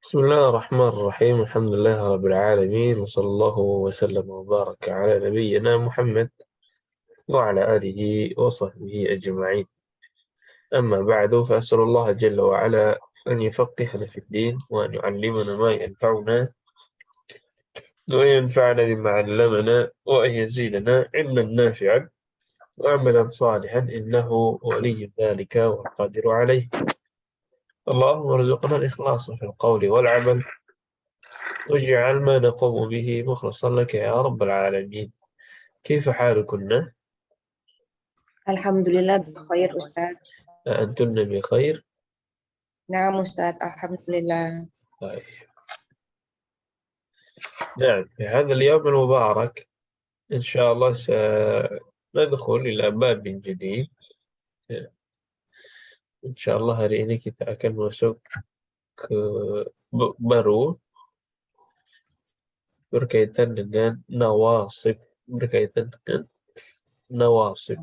بسم الله الرحمن الرحيم. الحمد لله رب العالمين، وصلى الله وسلم وبارك على نبينا محمد وعلى آله وصحبه أجمعين. أما بعد، فأسأل الله جل وعلا أن يفقهنا في الدين، وأن يعلمنا ما ينفعنا، وأن ينفعنا بما علمنا، وأن يزيدنا علما نافعا وعملا صالحا، إنه ولي ذلك والقادر عليه. اللهم ارزقنا الإخلاص في القول والعمل، واجعل ما نقوم به مخلصا لك يا رب العالمين. كيف حالكن؟ الحمد لله بخير أستاذ. أنتن بخير؟ نعم أستاذ، الحمد لله. طيب. نعم، في هذا اليوم المبارك إن شاء الله سندخل إلى باب جديد. إن شاء الله hari ini kita akan masuk ke baru berkaitan dengan nawasib, berkaitan dengan nawasib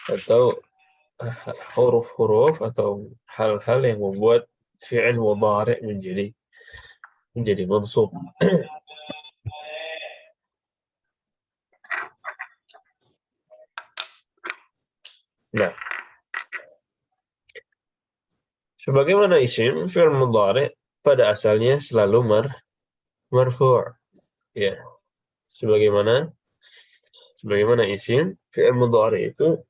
atau huruf-huruf atau hal-hal yang membuat fi'il mudhari' menjadi mansub. Nah, sebagaimana isim fi'il mudhari' pada asalnya selalu marfu', ya. Sebagaimana isim fi'il mudhari' itu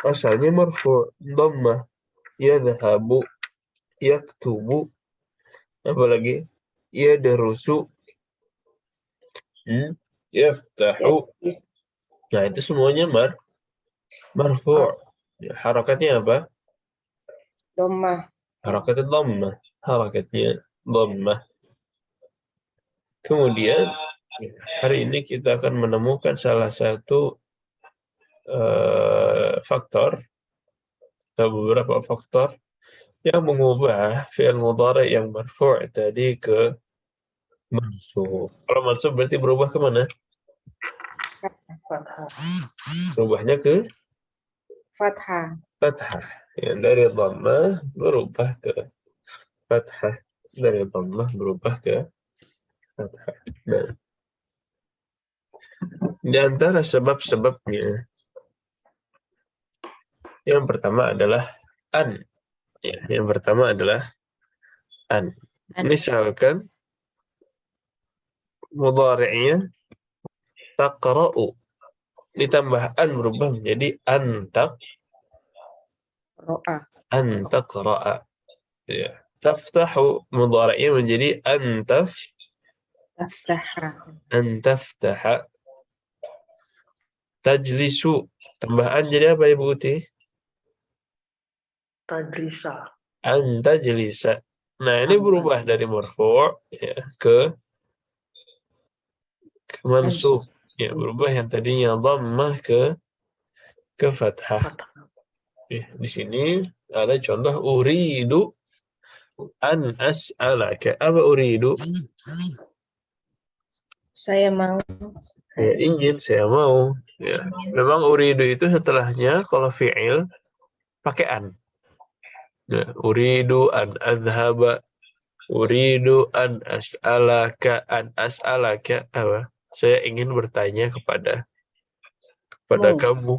asalnya marfu', dhammah, yadhhabu, yaktubu, apalagi yadrusu, yaftahu. Nah, itu semuanya marfu'. Ya, harakatnya apa? Dhammah. Harakatnya dhammah. Harakatnya dhammah. Kemudian hari ini kita akan menemukan salah satu faktor atau beberapa faktor yang mengubah fi'il mudhari' yang marfu' tadi ke mansub. Kalau mansub berarti berubah ke mana? Fathah. Berubahnya ke Fathah. fathah. Ya, dari dhammah berubah ke fathah. Dari dhammah berubah ke fathah. Nah, di antara sebab-sebabnya, yang pertama adalah an. Ya, yang pertama adalah an. Misalkan mudhari'nya taqra'u, ditambah an berubah menjadi Ro'a. antaqra'a. Ya. Taftahu mudhari'nya menjadi Taftaha. antaftaha. Tajlisu, tambahan jadi apa Ibu Uti? Tajlisa. Antajlisa. Nah, ini berubah dari marfu' ya, ke mansub. Ya, berubah yang tadinya dhammah ke fathah. Ya, di sini ada contoh uridu an as'alaka. Apa uridu? Saya mau. Saya ingin, saya mau. Ya. Memang uridu itu setelahnya kalau fi'il pakai an. Ya, uridu an adhaba, uridu an as'alaka, apa? Saya ingin bertanya kepada kamu.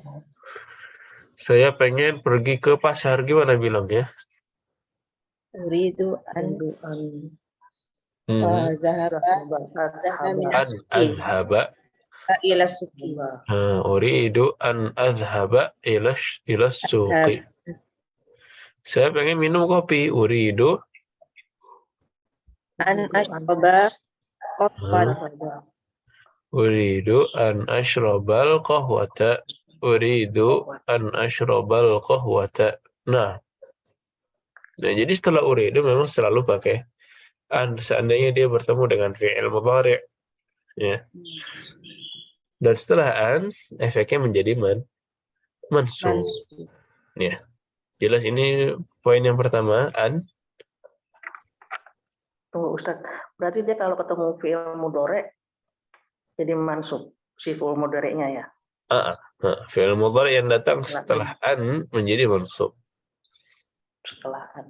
Saya pengen pergi ke pasar, gimana bilangnya? Uridu an Adhaba. ila suki. Uridu an adhaba ila suqi. Saya pengen minum kopi. Uridu An ashraba qahwat. Uridu an ashrabal qahwata. Uridu an ashrabal qahwata. Nah, jadi setelah uridu memang selalu pakai an, seandainya dia bertemu dengan fi'il mudhari', ya. Dan setelah an, efeknya menjadi mansub. Ya. Jelas ini poin yang pertama, an. Tunggu Ustadz, berarti dia kalau ketemu fi'il mudhari' jadi mansub si fi'il mudhari'nya ya? Fi'il mudhari' yang datang setelah an menjadi mansub. Setelah an.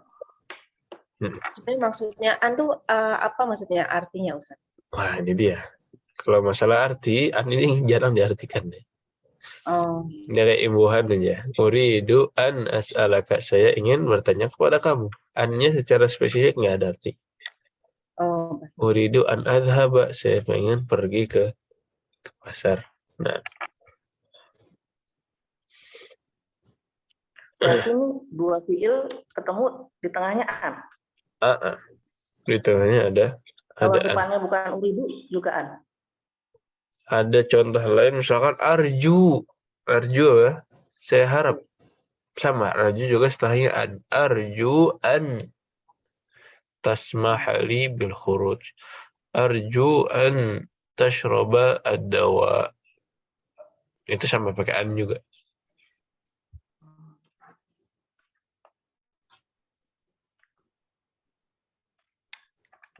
Sebenarnya maksudnya an tuh apa maksudnya artinya Ustaz? Wah, ini dia. Kalau masalah arti, an ini jarang diartikan deh. Oh, Ini ada imbuhan aja. Uridu an as'alaka. Saya ingin bertanya kepada kamu. Annya secara spesifik nggak ada arti. oh, Uridu an adhaba. Saya ingin pergi ke pasar. Nah, Berarti ini dua fiil ketemu di tengahnya an. di tengahnya ada Kalau an. depannya bukan uridu juga an. Ada contoh lain misalkan arju. Arju apa? Saya harap. Sama, arju juga setelahnya an. Arju an tasmah li bil khuruj. Arju an tashraba ad-dawa. Itu sama pakai an juga.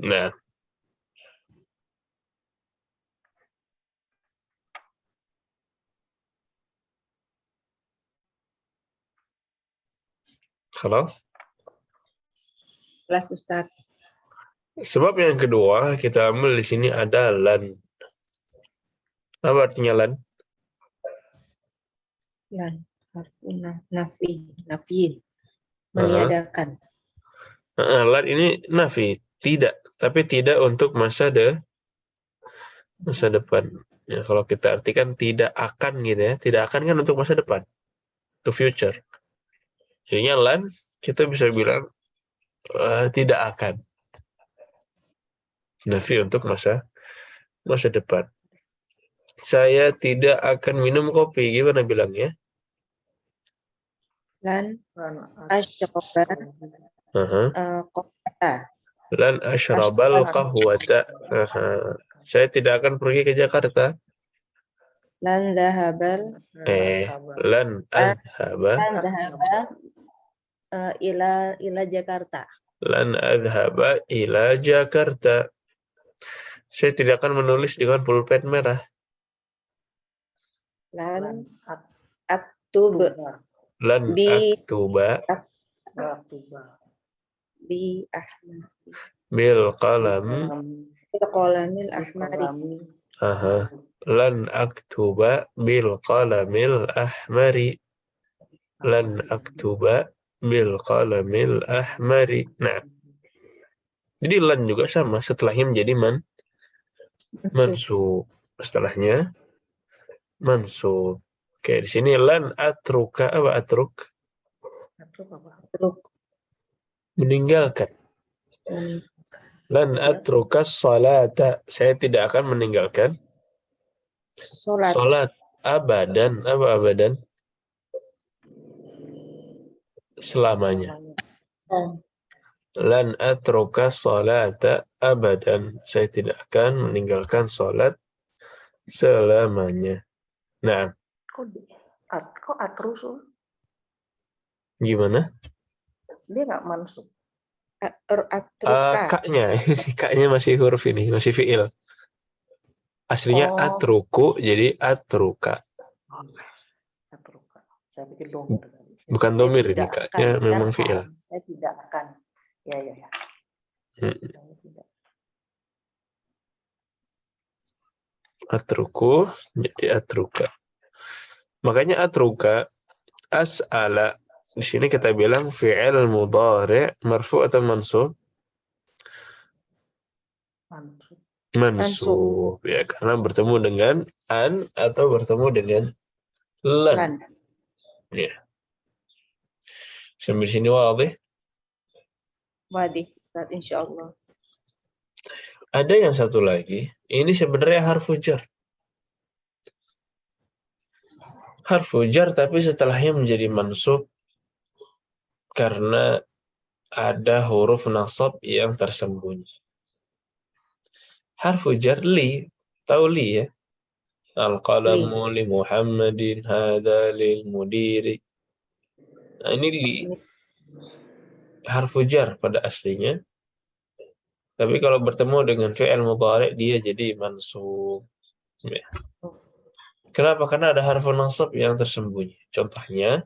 Nah, kalau kelas Ustaz. sebab yang kedua kita ambil di sini ada lan. Apa artinya lan? Lan, nafi, meniadakan. Lan ini nafi, tidak, tapi tidak untuk masa depan. Ya, kalau kita artikan tidak akan gitu ya, tidak akan kan untuk masa depan, to future. Jadinya lan kita bisa bilang tidak akan. Nafi untuk masa depan. Saya tidak akan minum kopi. Gimana bilangnya? Lan asyraba qahwata. Lan asyrabal qahwata. Saya tidak akan pergi ke Jakarta. Lan dahabal Lan adhaba. lan dahaba ila Jakarta. Lan adhaba ila Jakarta. Saya tidak akan menulis dengan pulpen merah. Lan aktub Lan bi aktuba bi ahmar. bil qalam. Bil qalamil ahmari. Lan aktuba bil qalamil ahmari. Lan aktuba bil qalamil ahmari. Nah, jadi lan juga sama. Setelahnya menjadi mansub. Setelahnya mansub. Oke, di sini lan atruka. Apa atruk? Meninggalkan. Lan atruka salata. Saya tidak akan meninggalkan salat. Abadan. Apa abadan? Selamanya. Lan atruka salata abadan. Saya tidak akan meninggalkan salat selamanya. Nah, Kok atrusul? gimana? Dia nggak mansub. Atruka. Kaknya masih huruf ini, masih fiil. Aslinya atruku, jadi atruka. Atruka. Saya pikir domir. Bukan domir ini, kaknya memang fiil. Saya tidak akan. Ya. Saya tidak. Atruku, jadi atruka. Makanya atruka, as'ala. Di sini kita bilang fi'il mudhari' marfu' atau mansub? Mansub. Ya, karena bertemu dengan an atau bertemu dengan lan. Ya. Sampai sini wadih? Wadih, Ustaz, insyaallah. Ada yang satu lagi. Ini sebenarnya harfu jar. Harfu jar tapi setelahnya menjadi mansub karena ada huruf nasab yang tersembunyi. Harfu jar li, tahu li ya? Al-qalamu li Muhammadin, hadha lil mudiri. Nah, ini li. Harfu jar pada aslinya. Tapi kalau bertemu dengan fi'il mudhari' dia jadi mansub. Ya. Kenapa? Karena ada harfu nasab yang tersembunyi. Contohnya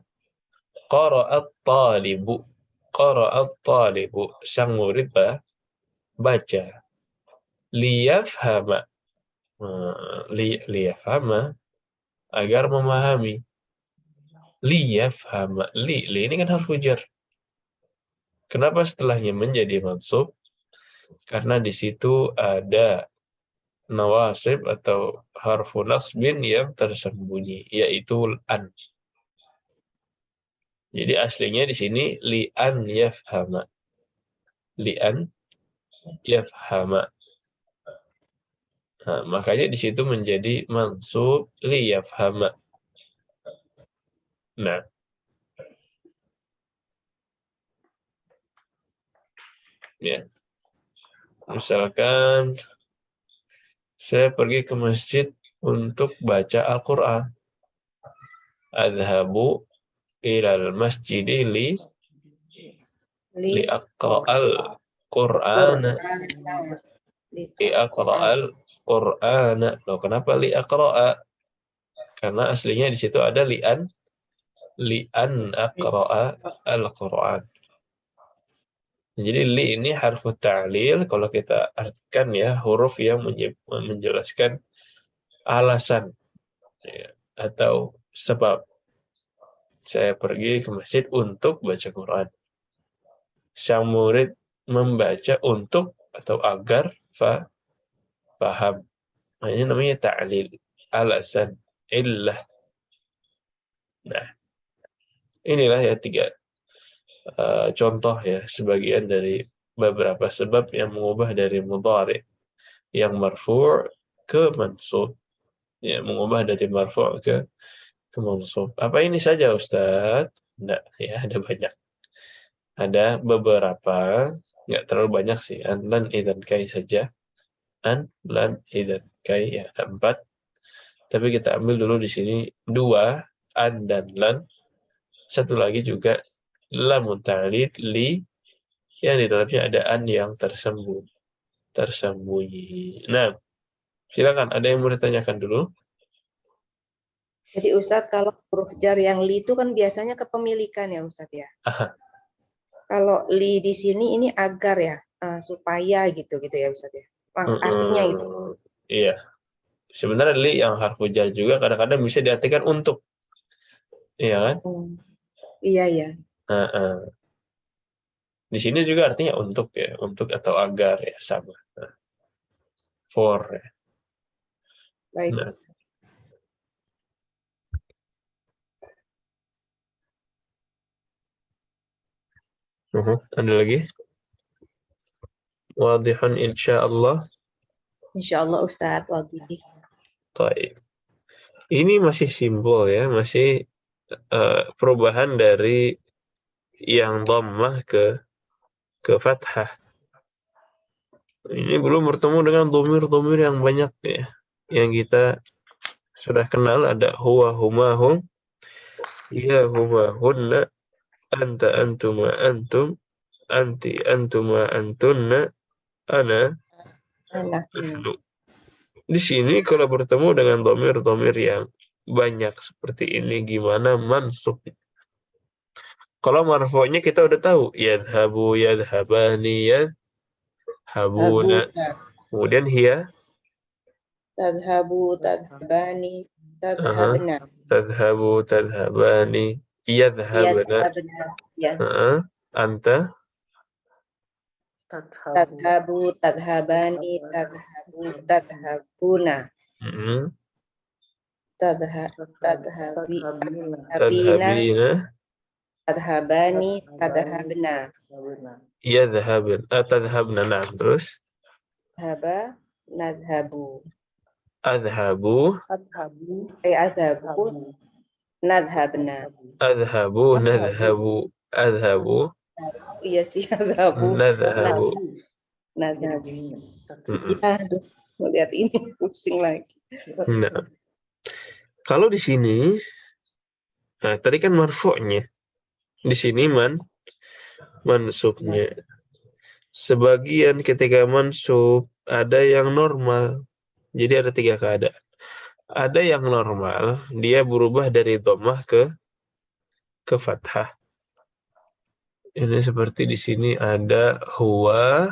qara'at talibu. qara'at talibu, sang murid baca. Liyafhama, liyafhama, agar memahami. Liyafhama, li ini kan harfu jar. Kenapa setelahnya menjadi mansub? Karena di situ ada nawasib atau harfu nasbin yang tersembunyi, yaitu an. Jadi aslinya di sini li'an yafhama. Li'an yafhama. Nah, makanya di situ menjadi mansub liyafhama. Nah, ya. Misalkan saya pergi ke masjid untuk baca Al-Quran. Adhabu ilal masjidi li aqra'al Qur'ana. Li aqra'al Qur'ana. Loh, kenapa li aqra'a? Karena aslinya di situ ada li'an aqra'a al-Qur'an. Jadi li ini harfu ta'lil, kalau kita artikan ya huruf yang menjelaskan alasan ya, atau sebab. Saya pergi ke masjid untuk baca Quran. Sang murid membaca untuk atau agar paham. Nah, ini namanya ta'lil, alasan, illah. Nah, inilah ya 3 contoh ya, sebagian dari beberapa sebab yang mengubah dari mudhari yang marfu' ke mansub. Ya, mengubah dari marfu' ke mansub. Apa ini saja Ustaz? Enggak, ya ada banyak. Ada beberapa, enggak terlalu banyak sih. An, lan, idzan, kai saja. An, lan, idzan, kai ya ada 4. Tapi kita ambil dulu di sini 2, an dan lan. Satu lagi juga lamun ta'lid li yang di dalamnya ada an yang tersembunyi. Nah, silakan ada yang mau ditanyakan dulu? Jadi Ustadz, kalau huruf jar yang li itu kan biasanya kepemilikan ya Ustadz ya. Aha. Kalau li di sini ini agar ya, supaya gitu ya Ustadz ya. Artinya itu. Iya. Sebenarnya li yang harfu jar juga kadang-kadang bisa diartikan untuk. Iya kan? Iya ya. Di sini juga artinya untuk ya, untuk atau agar ya sama. For ya. Baik. Nah. Ada lagi? Wadihun insyaallah. Insyaallah Ustadz, wadih. Baik. Ini masih simbol ya, masih perubahan dari yang dhammah ke fathah. Ini belum bertemu dengan dhamir-dhamir yang banyak ya. Yang kita sudah kenal, ada huwa, huma, hum, ya, huma, hunna, anta, antuma, antum, anti, antuma, antunna, ana, nahnu. Di sini kalau bertemu dengan dhamir-dhamir yang banyak seperti ini, gimana mansub? Kalau marfu'nya kita udah tahu, yadhabu, yadhabani, yadhabuna. Kemudian hiya, tadhabu, tadhabani, tadhabna. Tadhabu, tadhabani, yadhabna. Anta, tadhabu, tadhabani, tadhabuna. Tadhabina, tadhabani, tadhabna. Yadhabna, tadhabna, na'am. Terus Dhaba, nadhabu. Adhabu, Adhabu, nadhabna. adhabu, nadhabu, adhabu, Iya sih, adhabu, nadhabu. nadhabu. Ya, aduh, melihat ini pusing lagi. Nah, kalau di sini, nah tadi kan marfu'nya, di sini mansubnya. Sebagian ketika mansub ada yang normal. Jadi ada 3 keadaan. Ada yang normal, dia berubah dari dhammah ke fathah. Ini seperti di sini ada huwa,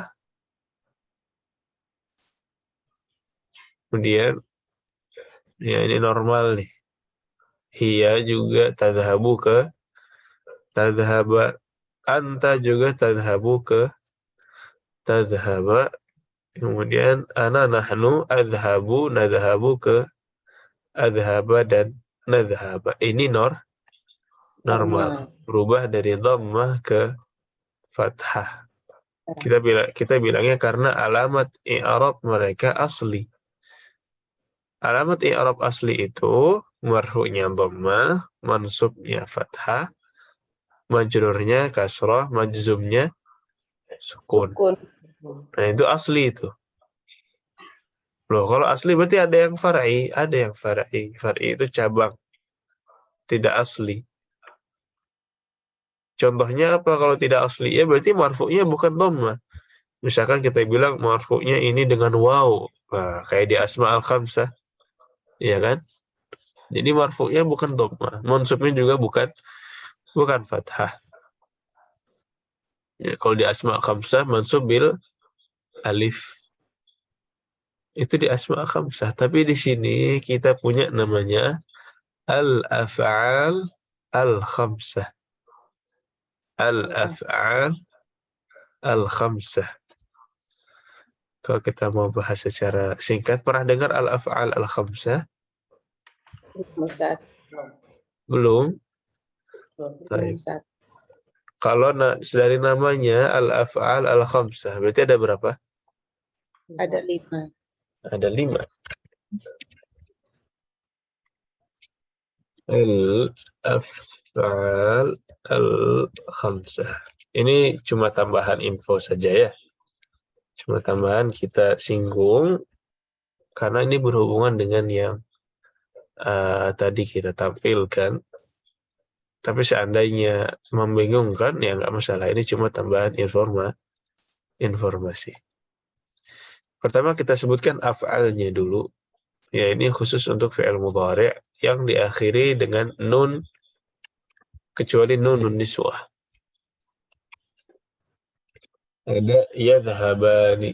kemudian ya ini normal nih. Hiya juga tadhabu ke tadhaba, anta juga tadhabu ke tadhaba, kemudian ana nahnu adhabu nadhabu ke adhaba dan nadhaba. Ini normal. Berubah dari dhammah ke fathah. Kita bilangnya karena alamat i'rab mereka asli. Alamat i'rab asli itu marfu'nya dhammah, mansubnya fathah, majrurnya kasrah, majzumnya sukun. Nah, itu asli itu. Loh, kalau asli berarti ada yang far'i, ada yang far'i. Far'i itu cabang, tidak asli. Contohnya apa kalau tidak asli? Ya berarti marfu'nya bukan dhammah. Misalkan kita bilang marfu'nya ini dengan waw. Nah, kayak di Asma al-Khamsah. Iya kan? Jadi marfu'nya bukan dhammah. Mansubnya juga bukan fathah. Ya, kalau di Asma al-Khamsah mansub bil alif. Itu di Asma al-Khamsah. Tapi di sini kita punya namanya al-af'al al-khamsah. Al-af'al al-khamsah. Kalau kita mau bahas secara singkat, pernah dengar al-af'al al-khamsah? Ustaz. Belum? Belum, Ustaz. Kalau dari namanya al-af'al al-khamsah, berarti ada berapa? Ada 5. Ada 5. Al-af'al al-khamsah. Ini cuma tambahan info saja ya. Cuma tambahan kita singgung karena ini berhubungan dengan yang tadi kita tampilkan. Tapi seandainya membingungkan ya nggak masalah. Ini cuma tambahan informasi. Pertama kita sebutkan af'alnya dulu. Ya ini khusus untuk fi'il mudhari' yang diakhiri dengan nun kecuali nunun niswah. Ada yadhhabani.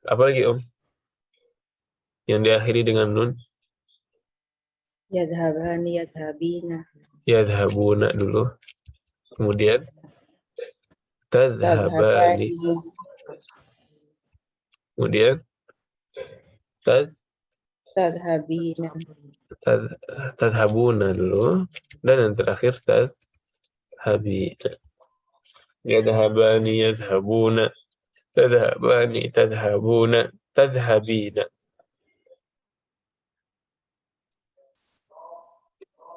Apa lagi Om? Yang diakhiri dengan nun? Yadhhabani, yadhhabina. Yadhhabuna dulu. Kemudian tadhhabani. Kemudian tadhhabina. Tadhhabuna dulu. Dan yang terakhir tadhhabina. Yadhhabani, yadhhabuna. Tadhhabani, tadhhabuna. Tadhhabina.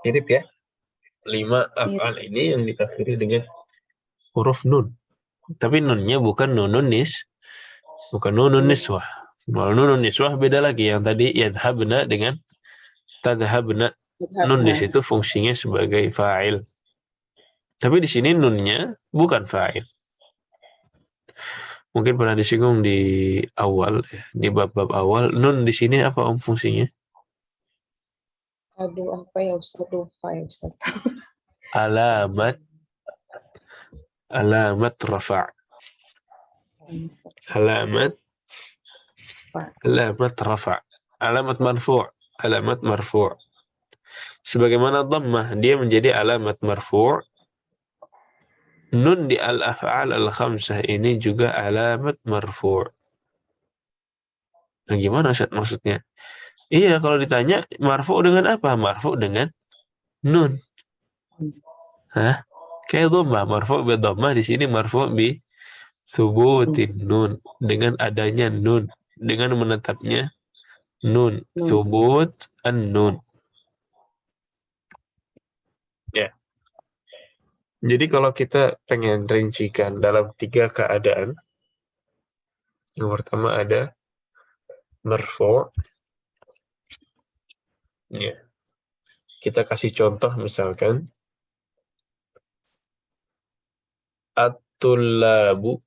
Mirip ya? 5 af'al ini yang diakhiri dengan huruf nun. Tapi nunnya bukan nunun niswah. Kalau nunun niswah beda lagi. Yang tadi yadhhabna dengan tadhhabna. Nun di situ fungsinya sebagai fa'il. Tapi di sini nunnya bukan fa'il. Mungkin pernah disinggung di awal, di bab-bab awal. Nun di sini apa Om fungsinya? Aduh, apa ya Ustaz? Lupa ya Ustaz. Alamat rafa'. Alamat rafa'. Alamat marfu'. Sebagaimana dhammah, dia menjadi alamat marfu'. Nun di al-af'al al-khamsah ini juga alamat marfu'. Nah, gimana Ustaz maksudnya? Iya, kalau ditanya marfu' dengan apa? Marfu' dengan nun. Hah? Kayak dhammah, marfu' bi dhammah, di sini marfu' bi thubutin nun, dengan adanya nun, dengan menetapnya nun, thubut an-nun. Ya. Jadi kalau kita pengen rincikan dalam 3 keadaan, yang pertama ada marfu'. Ya. Kita kasih contoh misalkan at-tullabu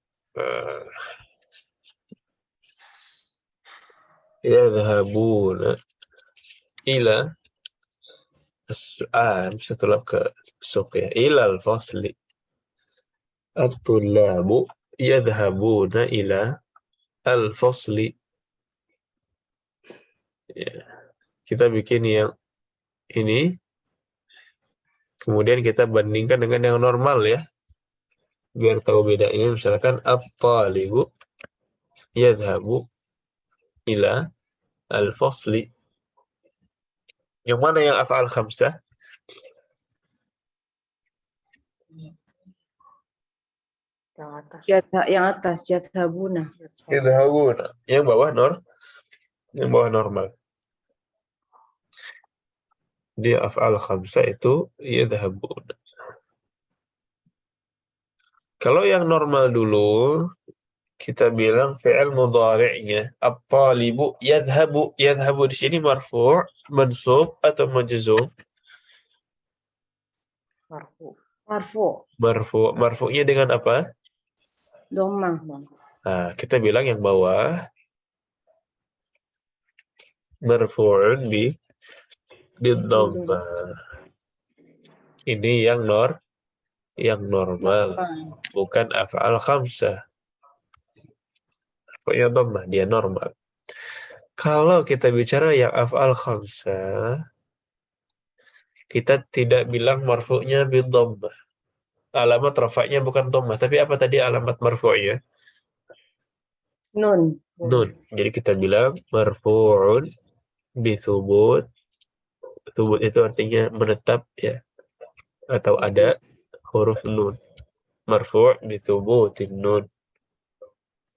yadhhabuna ila as-su'an, setelah ke suq ya, ila al-fasli. At-tullabu yadhhabuna ila al-fasli. Ya, kita bikin yang ini, kemudian kita bandingkan dengan yang normal ya, biar tahu bedanya. Misalkan at-talibu yadhhabu ila al-fasli. Yang mana yang af'al khamsah? Yang atas. Yang atas yadhabuna. Yadhhabuna. Yang bawah normal. Dia af'al khamsah itu yadhhabuna. Kalau yang normal dulu, kita bilang fi'il mudhari'nya at-talibu yadhhabu. Yadhhabu di sini marfu', mansub atau majzum? Marfu. Marfu'nya dengan apa? Dhammah. Nah, kita bilang yang bawah marfu'un bi dhammah. Ini yang normal, bukan af'al khamsah. Pokoknya dhammah, dia normal. Kalau kita bicara yang af'al khamsah, kita tidak bilang marfu'nya bi dhammah. Alamat rafa'nya bukan dhammah, tapi apa tadi alamat marfu'nya? Nun. Jadi kita bilang marfu'un bi thubut. Thubut itu artinya menetap ya, atau ada huruf nun. Marfu' bi thubutin nun.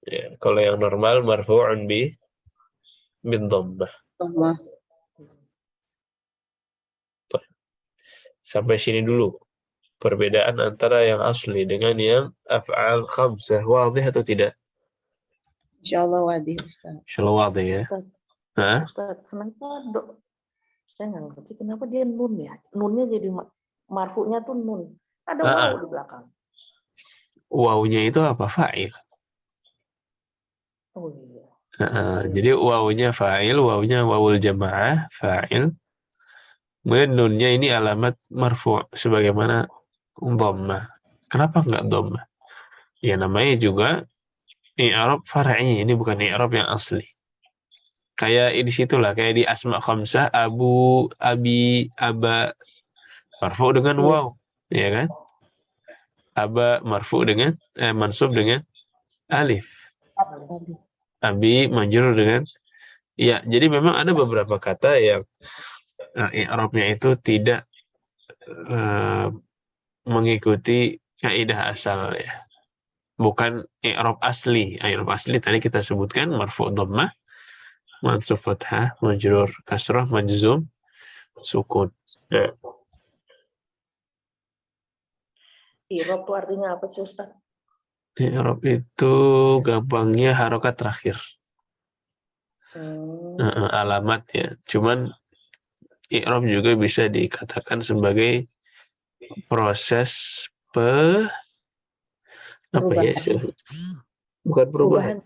Ya, kalau yang normal marfu'un bi dhammah. Dhammah. Sampai sini dulu perbedaan antara yang asli dengan yang af'al khamsah. Wadih atau tidak? Insyaallah wadih Ustaz. Insyaallah wadih ya. Ustaz, kenapa saya nggak ngerti kenapa dia nun ya? Nunnya jadi marfu'nya tuh nun. Ada waw di belakang. Wawnya itu apa? Fa'il. Oh iya. Jadi wawnya fa'il, wawnya wawul jamaah, fa'il. Kemudian nunnya ini alamat marfu' sebagaimana dhammah. Kenapa enggak dhammah? Ya namanya juga i'rab far'i, ini bukan i'rab yang asli. Kayak di situlah, kayak di asma khamsah, abu, abi, aba, marfu' dengan waw, ya kan? Aba marfu' dengan mansub dengan alif. Abi majrur dengan ya. Jadi memang ada beberapa kata yang i'rabnya itu tidak mengikuti kaidah asal ya. Bukan i'rab asli. I'rab asli tadi kita sebutkan marfu' dhammah, mansub fathah, majrur kasrah, majzum sukun. Ya. I'rab itu artinya apa sih Ustaz? I'rab itu gampangnya harokat terakhir. Alamat ya. Cuman i'rab juga bisa dikatakan sebagai proses apa ya? Bukan perubahan.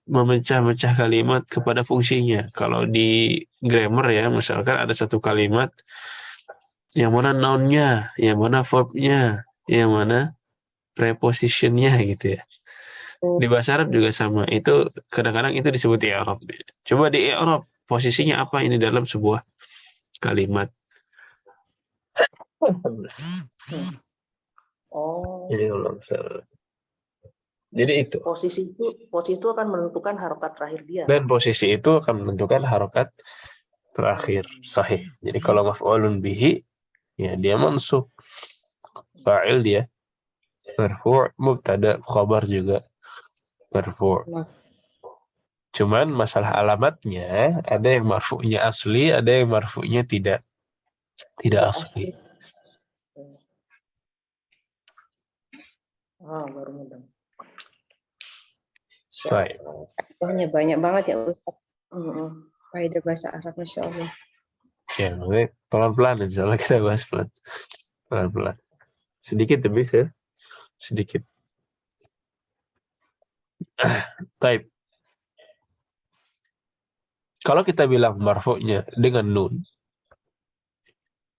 Memecah-mecah kalimat kepada fungsinya. Kalau di grammar ya, misalkan ada satu kalimat yang mana noun-nya, yang mana verb-nya, yang mana preposition-nya gitu ya. Di bahasa Arab juga sama. Itu kadang-kadang itu disebut i'rab. Coba di i'rab posisinya apa ini dalam sebuah kalimat. Jadi itu. Posisi itu akan menentukan harokat terakhir dia. Dan posisi itu akan menentukan harokat terakhir. Sahih. Jadi kalau maf'ulun bihi, ya dia mansub. Fa'il dia marfu', mubtada, khabar juga marfu'. Cuman masalah alamatnya, ada yang marfu'nya asli, ada yang marfu'nya tidak asli. Baru mudah. Baik. Contohnya banyak banget ya Ustaz. Faedah bahasa Arab, Masya Allah. Ya, pelan-pelan insya Allah kita bahas pelan-pelan. Sedikit demi sedikit. Baik. Kalau kita bilang marfu'nya dengan nun,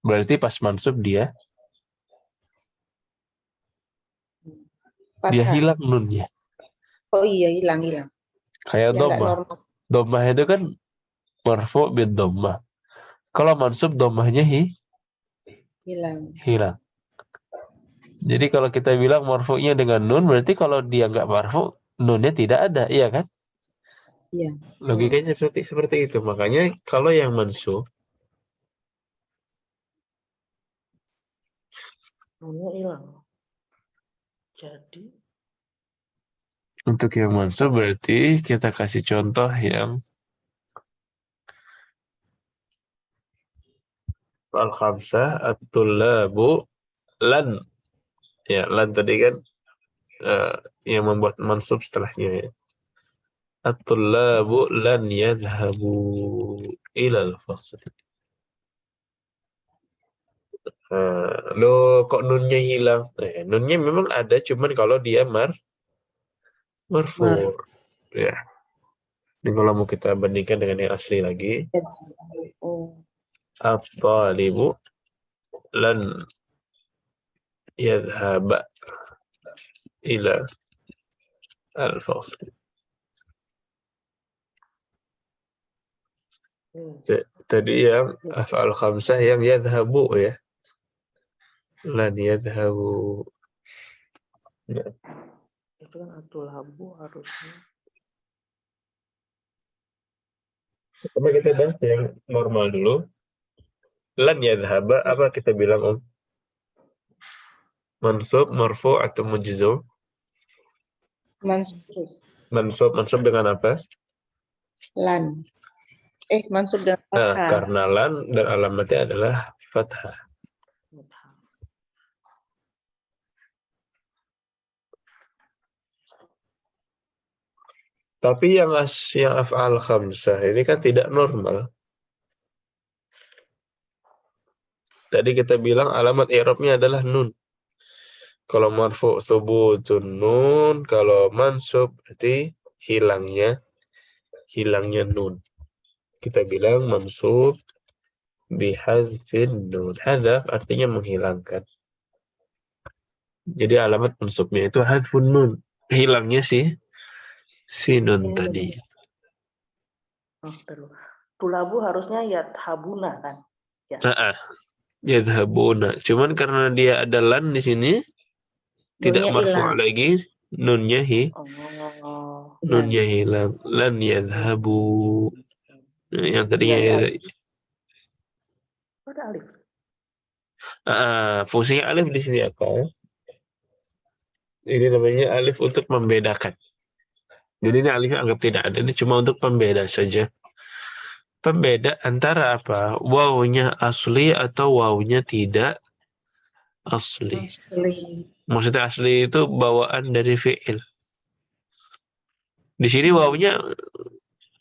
berarti pas mansub dia Dia Fathah. hilang nunnya. Oh iya, hilang. Kayak Ya nggak dhammah. normal. Dhammah itu kan marfu' bid dhammah. Kalau mansub dhammahnya Hilang. hilang. Jadi kalau kita bilang marfu'nya dengan nun, berarti kalau dia nggak marfu', nunnya tidak ada, iya kan? Iya. Logikanya seperti itu. Makanya kalau yang mansub, nunnya hilang. Jadi untuk yang mansub berarti kita kasih contoh yang al-khamsah at-tullabu lan. Ya, lan tadi kan yang membuat mansub setelahnya ya. At-tullabu lan yadhhabu ilal fasl. Lo kok nunnya hilang? Nunnya memang ada, cuman kalau dia marfu. Ya. Ini kalau mau kita bandingkan dengan yang asli lagi, at-talibu lan yadhhaba ila al-fasl. Tadi yang af'al khamsah yang yadhhabu ya. Lan yadhhabu. Nah, itu kan at-tullabu harusnya. coba kita bahas yang normal dulu. Lan yadhhaba apa kita bilang Om? Mansub, marfu atau mujzum? Mansub. Mansub dengan apa? Lan. Mansub dengan Nah, fathah. karena lan dan alamatnya adalah fathah. Tapi yang af'al khamsah ini kan tidak normal. Tadi kita bilang alamat i'rabnya adalah nun. Kalau marfu' thubutun nun, kalau mansub berarti hilangnya nun. Kita bilang mansub bihadzfin nun. Hadzaf artinya menghilangkan. Jadi alamat mansubnya itu hadzfun nun. Hilangnya si nun tadi. Tulabu harusnya yadhabuna kan? Ya. Yadhabuna. Cuman karena dia ada lan di sini, tidak marfu' lagi, nunnya nunnya hilang. Lan yadhabu. Yang tadinya ada alif. Fungsinya alif di sini apa? Ini namanya alif untuk membedakan. Jadi ini alifnya anggap tidak ada, ini cuma untuk pembeda saja. Pembeda antara apa? Wawunya asli atau wawunya tidak asli. Maksudnya asli itu bawaan dari fi'il. Di sini wawunya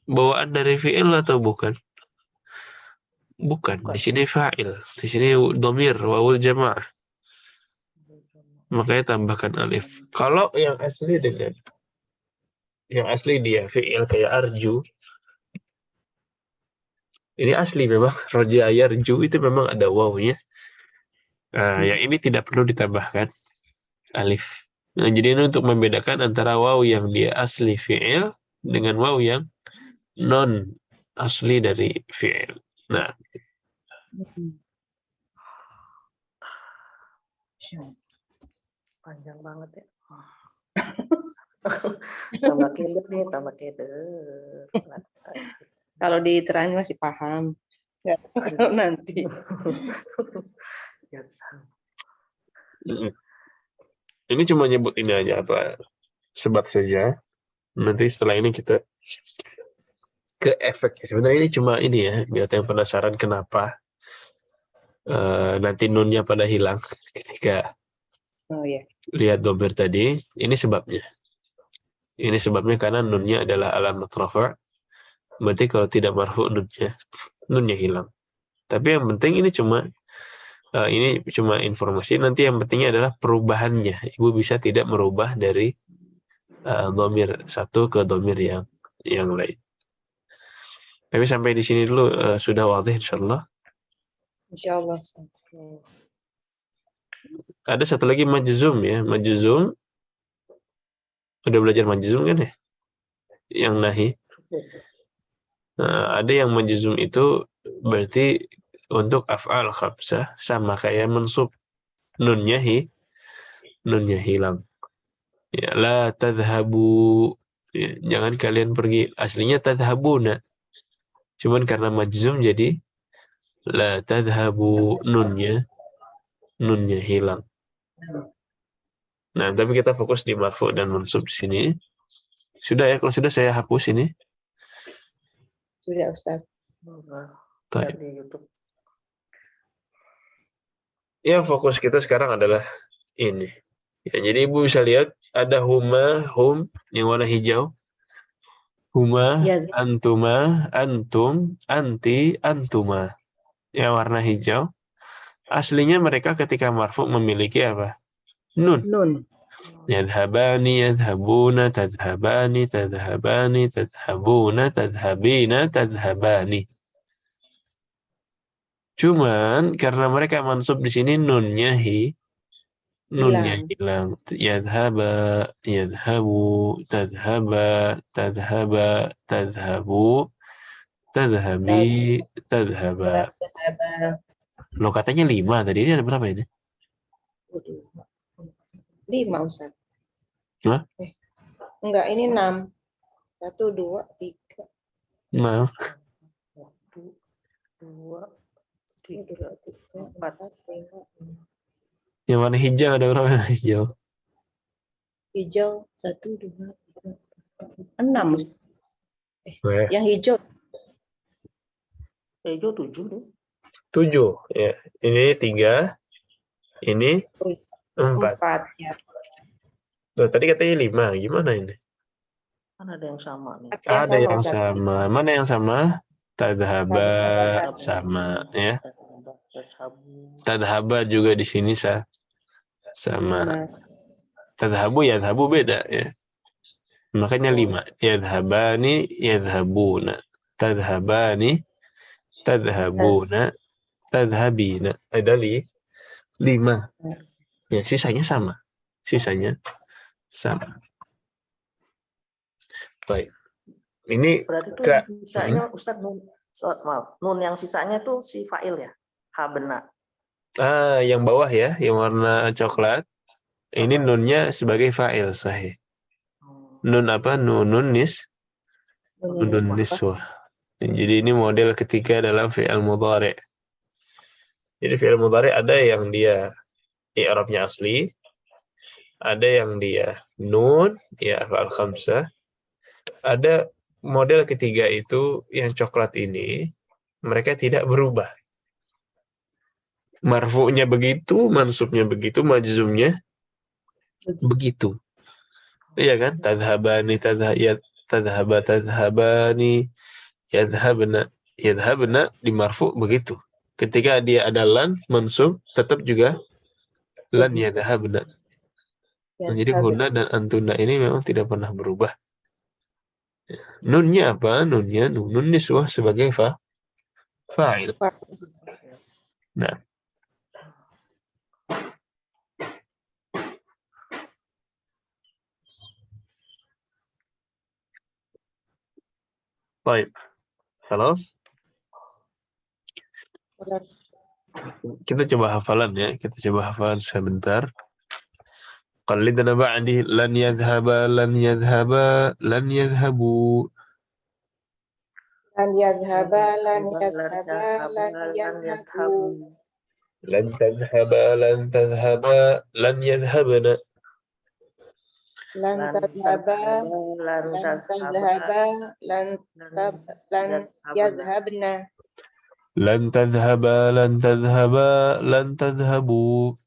bawaan dari fi'il atau bukan? Bukan. Di sini fa'il. Di sini dhamir, wawul jamaah. Makanya tambahkan alif. Kalau yang asli dia fi'il kayak arju. Ini asli memang. Roja yarju itu memang ada wawunya. Yang ini tidak perlu ditambahkan alif. Nah, jadi ini untuk membedakan antara waw yang dia asli fi'il dengan waw yang non asli dari fi'il. Nah. Panjang banget ya. Tambah keder. Kalau diterangin masih paham. Nggak tahu kalau nanti. Ini cuma nyebut ini aja apa sebab saja. Nanti setelah ini kita ke efek. Sebenarnya ini cuma ini ya, biar yang penasaran kenapa nanti nunnya pada hilang ketika lihat dhamir tadi. Ini sebabnya. Ini sebabnya karena nunnya adalah alamat rafa'. Berarti kalau tidak marfu' nunnya hilang. Tapi yang penting ini cuma informasi. Nanti yang pentingnya adalah perubahannya. Ibu bisa tidak merubah dari dhamir satu ke dhamir yang lain. Tapi sampai di sini dulu sudah wadih insyaallah. Insyaallah. Ada satu lagi majzum ya. Majzum Udah belajar majzum kan ya? Yang nahi. Nah, ada yang majzum itu berarti untuk af'al khamsah sama kayak mensub. Nunnya hilang. Ya, la tadhhabu. Ya, jangan kalian pergi. Aslinya tadhhabuna. Cuman karena majzum jadi la tadhhabu, nunnya hilang. Nah, tapi kita fokus di marfu dan mansub di sini. Sudah ya, kalau sudah saya hapus ini. Sudah Ustaz. Lihat di YouTube. Ya, fokus kita sekarang adalah ini. Ya, jadi Ibu bisa lihat ada huma, hum yang warna hijau. Huma, Ya. antuma, antum, anti, antuma. Yang warna hijau. Aslinya mereka ketika marfu memiliki apa? Nun. Yadhabani, yadhabuna, tadhabani, tadhabani, tadhabuna, tadhabina, tadhabani. Cuman karena mereka mansub di sini nunnya hilang. Yadhaba, yadhabu, tadhaba, tadhaba, tadhabu, tadhabi, tadhaba. Lo katanya 5 tadi, ini ada berapa ini? 5 Ustaz. Hah? Enggak, ini 6. 1, 2, 3. Nah. 1, 2, 3, 4, 5. Yang warna hijau ada berapa warna hijau? Hijau 1, 2, 3, 4, 5, 6. Yang hijau. Hijau 7 deh. 7 ya. Ini 3. Ini 4. Ya. Loh, tadi katanya 5. Gimana ini? Kan ada yang sama nih. Ada yang sama. Mana yang sama? Tadhaba sama ya. Tadhaba juga di sini sama. Tadhabu yadhabu beda ya. Makanya 5. Yadhabani, yadhabuna. Tadhabani, tadhabuna, tadhabina. Ada 5. Ya, sisanya sama. Baik. Ini berarti itu yang sisanya Ustaz nun yang sisanya tuh si fa'il ya. Habna. Yang bawah ya, yang warna coklat. Ini nunnya sebagai fa'il sahih. Nun apa? Nunun niswah. Jadi ini model ketiga dalam fi'il mudhari'. Jadi fi'il mudhari' ada yang dia i'rabnya asli, ada yang dia nun, ya af'al khamsah. Ada model ketiga itu yang coklat ini, mereka tidak berubah. Marfu'nya begitu, mansubnya begitu, majzumnya begitu. Iya kan? Tadhabani, tadhaba, tadhabani, yadhabna di marfu' begitu. Ketika dia ada lan, mansub, tetap juga lan yadhabna. Jadi huna dan antuna ini memang tidak pernah berubah. Nunnya apa? Nunnya nunun niswah sebagai fa'il. Nah. Baik. خلاص? Kita coba hafalan ya. Kita coba hafalan sebentar. Qallidna ba'di lan yadhhaba, lan yadhhaba, lan yadhhabu. Lan yadhhaba, lan yadhhaba, lan yadhhabu. Lan tadhhaba, lan tadhhaba, lan yadhhabna. Lan tadhhaba, lan tadhhaba, lan yadhhabna. Lan tadhhaba, lan tadhhaba, lan tadhhabu.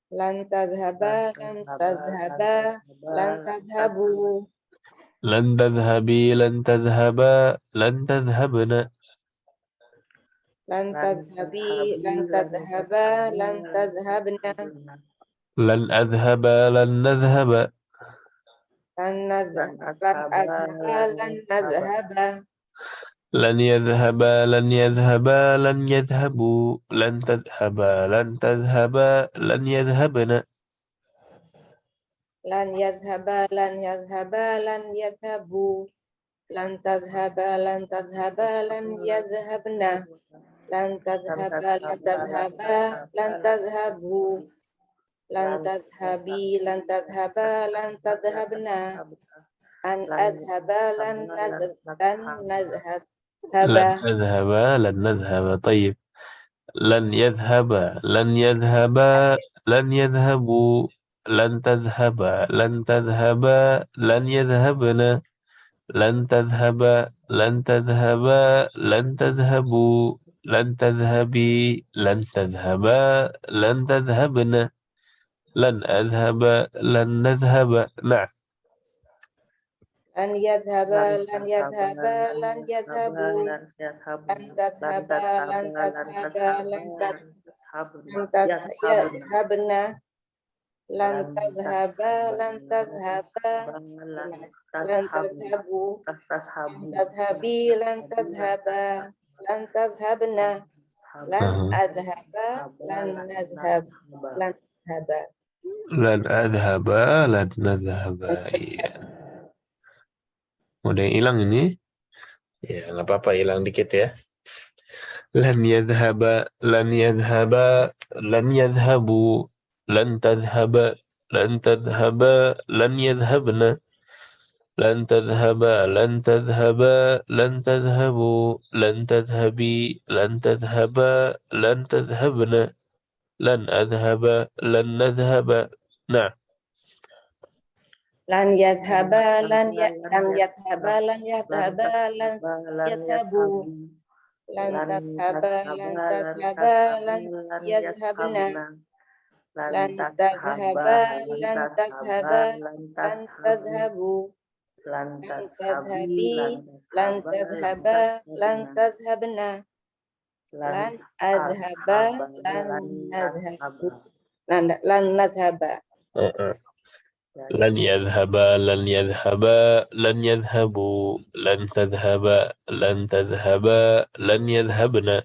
Lan tadhhaba, lan tadhhaba, lan tadhhabu. Lan tadhhabi, lan tadhhaba, lan tadhhabna. Lan tadhhabi, lan tadhhaba, lan tadhhabna. Lan adhhaba, lan nadhhaba. Lan adhhaba, lan nadhhaba. Lan yadhhaba, lan yadhhaba, lan yadhhabu. Lan tadhhaba, lan tadhhaba, lan yadhhabna. Lan yadhaba lan yadhaba lan yadhabu. Lan tadhaba lan tadhaba lan yadhabna. Lan tadhaba lan tadhaba lan tadhabu. Lan tadhabi lan tadhaba lan tadhabna. An adhaba lan nadhab. لن Haba. أذهب لن نذهب طيب لن يذهب لن يذهبا لن يذهبوا لن تذهب لن تذهبا لن يذهبن لن تذهب لن تذهبا لن تذهبوا لن تذهبي لن تذهبا لن تذهبن لن أذهب لن نذهب نعم Lan yadhaba lan yadhaba lan yadhabu. Lan tadhaba lan tadhaba lan yadhabna. Lan tadhaba lan tadhaba. Lan tadhabu. Lan tadhabi lan tadhaba. Lan tadhabna. Lan adhaba lan nadhab. Lan adhaba. لن أذهب لن نذهب iya. Udah hilang ini ya nggak apa-apa hilang dikit ya lan yadhhaba lan yadhhaba lan yadhhabu lan tadhhaba lan tadhhaba lan yadhhabna lan tadhhaba lan tadhhaba lan tadhhabu lan tadhhabi lan tadhhaba lan tadhhabna lan adhhaba lan nadhhaba nah Lan yadhaba lan yadhaba lan yadhaba lan yadhabu. Lan tadhaba lan tadhaba lan yadhabna. Lan tadhaba lan tadhaba lan tadhabu. Lan tadhabi lan tadhaba lan tadhabna. Lan adhaba lan nadhabu. Lan nadhaba. لن يذهبا لن يذهبا لن يذهبوا لن تذهبا لن تذهبا لن يذهبنا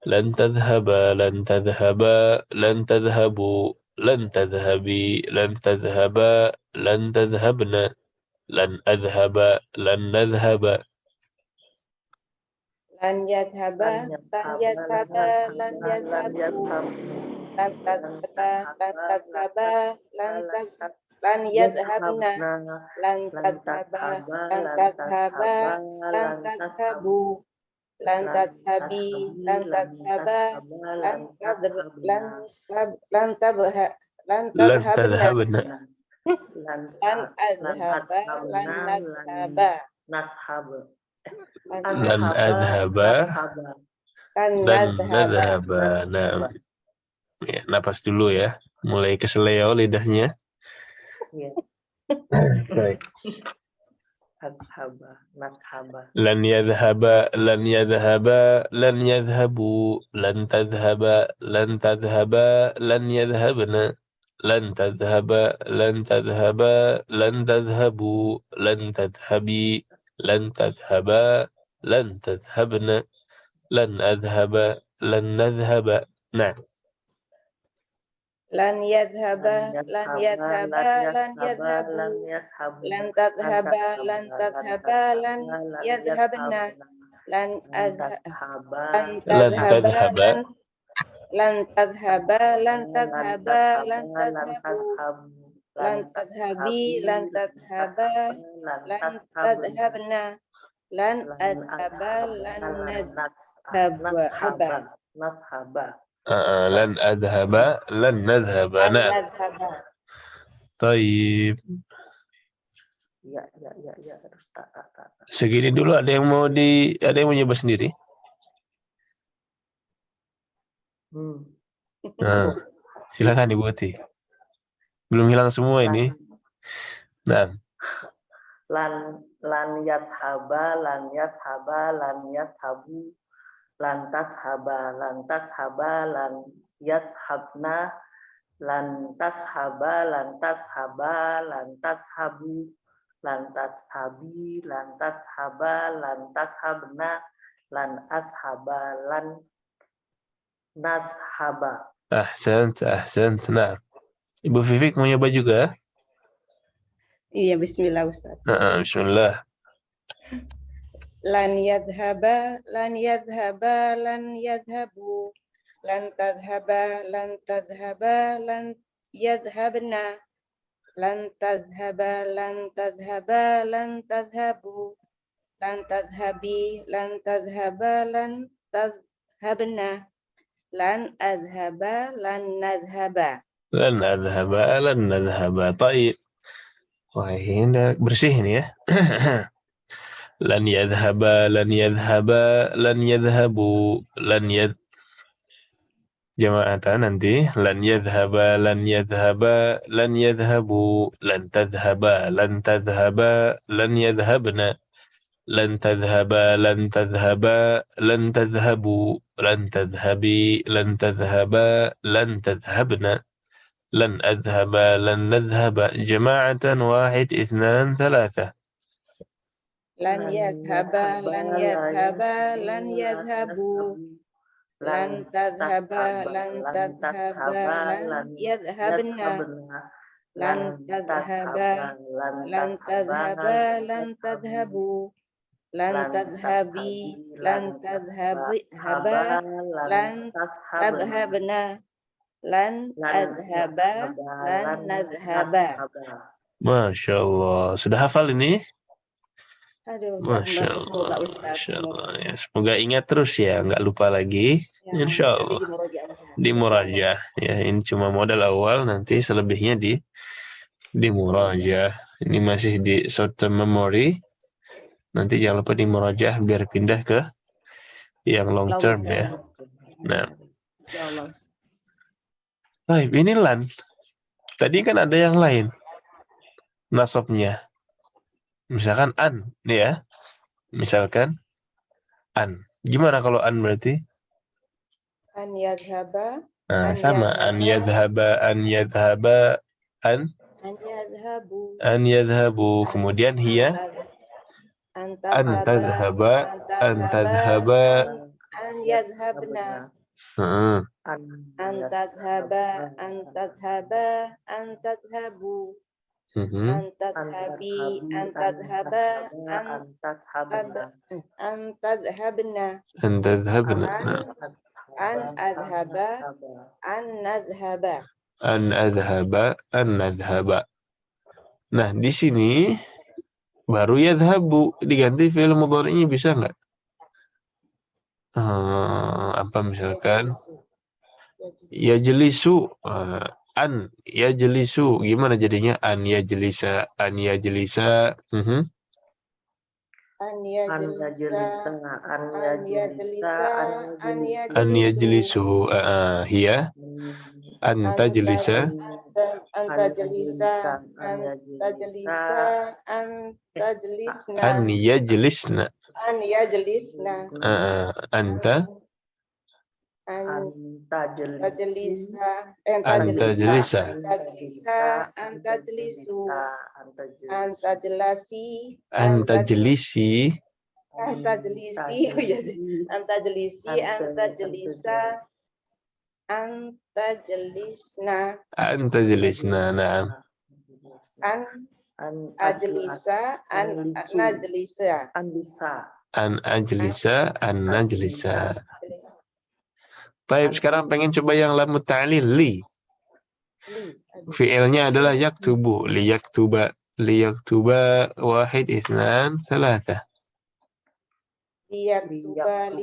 لن تذهبا لن تذهبا لن تذهبوا لن تذهبي لن تذهبا لن تذهبنا لن أذهب لن نذهب Lan yadhaba lan yadhaba lan yadhabu. Lan tadhaba lan tadhaba lan yadhabna. Lan tadhaba lan tadhaba lan tadhabu. Lan tadhabi lan tadhaba lan tadhabna. لن Lan تذهبنا adhaba lan nadhaba. لن أذهب Lan dan nadhaba. nadhaba nah ya, napas dulu ya mulai keseleo lidahnya baik lan yadhhaba lan yadhhaba lan yadhhabu lan tadhhaba lan tadhhaba lan yadhhabna lan tadhhaba lan tadhhaba lan tadhhabu lan tadhhabi lan tadhhaba lan tadhhabna lan adhhaba lan nadhhaba nah Lan yadhaba lan yadhaba lan yadhabu. Lan tadhaba lan tadhaba lan yadhabna. Lan tadhaba lan tadhaba lan tadhaba lan tadhabu. Lan tadhabi lan tadhaba lan tadhabna. Lan adhaba lan nadhaba. lan adhaba lan nadhhaba nah Taib. Ya. Segini dulu ada yang mau nyoba sendiri? Nah, silakan Ibu Ati. Belum hilang semua ini. Nah. Lan yadhaba lan yadhaba lan yadhabu lan tadhaba lan tadhaba lan yadhabna lan tadhaba lan tadhaba lan tadhabu lan tadhabi lan tadhaba lan tadhabna lan adhaba lan nadhaba. Ahsant. Nah, Ibu Vivik mau nyoba juga? Iya, bismillah Ustaz. Bismillah. Lan yadhaba, lan yadhaba, lan yadhabu. Lan tadhaba, lan tadhaba, lan yadhabna. Lan tadhaba, lan tadhaba, lan tadhabu. Lan tadhabi, lan tadhaba, lan tadhabna. Lan adhaba, lan nadhaba. Lan adhaba, lan nadhaba. Baik. Wah, ini udah bersih ini ya. Lan yadhaba, lan yadhaba, lan yadhabu, lan yad Jamaatan nanti lan yadhhaba lan yadhhaba lan yadhhabu lan tadhhaba lan tadhhaba lan yadhhabna lan tadhhaba lan tadhhaba lan tadhhabu lan tadhhabi lan tadhhaba lan tadhhabna lan adhhaba lan nadhhaba jama'atan wahid ithnan thalatha Lan yadhaba, lan yadhaba, lan yadhabu. Lan tadhaba, lan tadhaba, lan yadhabna. Lan tadhaba, lan tadhaba, lan tadhabu. Lan tadhabi, lan tadhabi, haba, lan tadhabna. Lan adhaba, lan nadhaba. Masya Allah. Sudah hafal ini? Aduh, Masya Ustaz, semoga Allah, Ustaz. Masya Allah. Ya, semoga ingat terus ya, nggak lupa lagi. Ya, Insya nanti Allah. di murojaah, Ustaz. Di murajah. Ya, ini cuma modal awal, nanti selebihnya di murajah. Ini masih di short term memory. Nanti jangan lupa di murajah biar pindah ke yang long term ya. Nah, Insya Allah. baik, ini lan. Tadi kan ada yang lain. Nasabnya. Misalkan an, nih ya. Misalkan an. Gimana kalau an berarti? An yadhaba, Nah, an sama. An yadhaba, an yadhaba, an yadhabu. an yadhabu. Kemudian hiya. An An tadhaba, an tadhaba. An yadhabna. An tadhaba, an tadhaba, an tadhabu. An tadhabi, an tadhaba, an tadhabna. An tadhabna. An adhaba, an nadhaba. An adhaba, an nadhaba. Nah, di sini baru yadhabu diganti fi'il mudhari'nya bisa nggak? Apa misalkan yajlisu, an yajlisu, gimana jadinya? An yajlisa, an yajlisa. An yajlisa, An yajlisu, hiya. An tajlisa, an tajlisa, an tajlisa, an tajlisna. an yajlisna. An yajlisna. Anta An tajlisa, tajlisa, an tajlisu, an tajlasi, an tajlisi, an tajlisi, oh ya, an tajlisi, an tajlisa, an tajlisna, an tajlisna. Naam. an ajlisa, an najlisa. An ajlisa, an najlisa. Baik, sekarang pengen coba yang lam ta'lil li. Fi'ilnya adalah yaktubu, li yaktuba, wahid, ithnan, thalatha. Liyaktuba,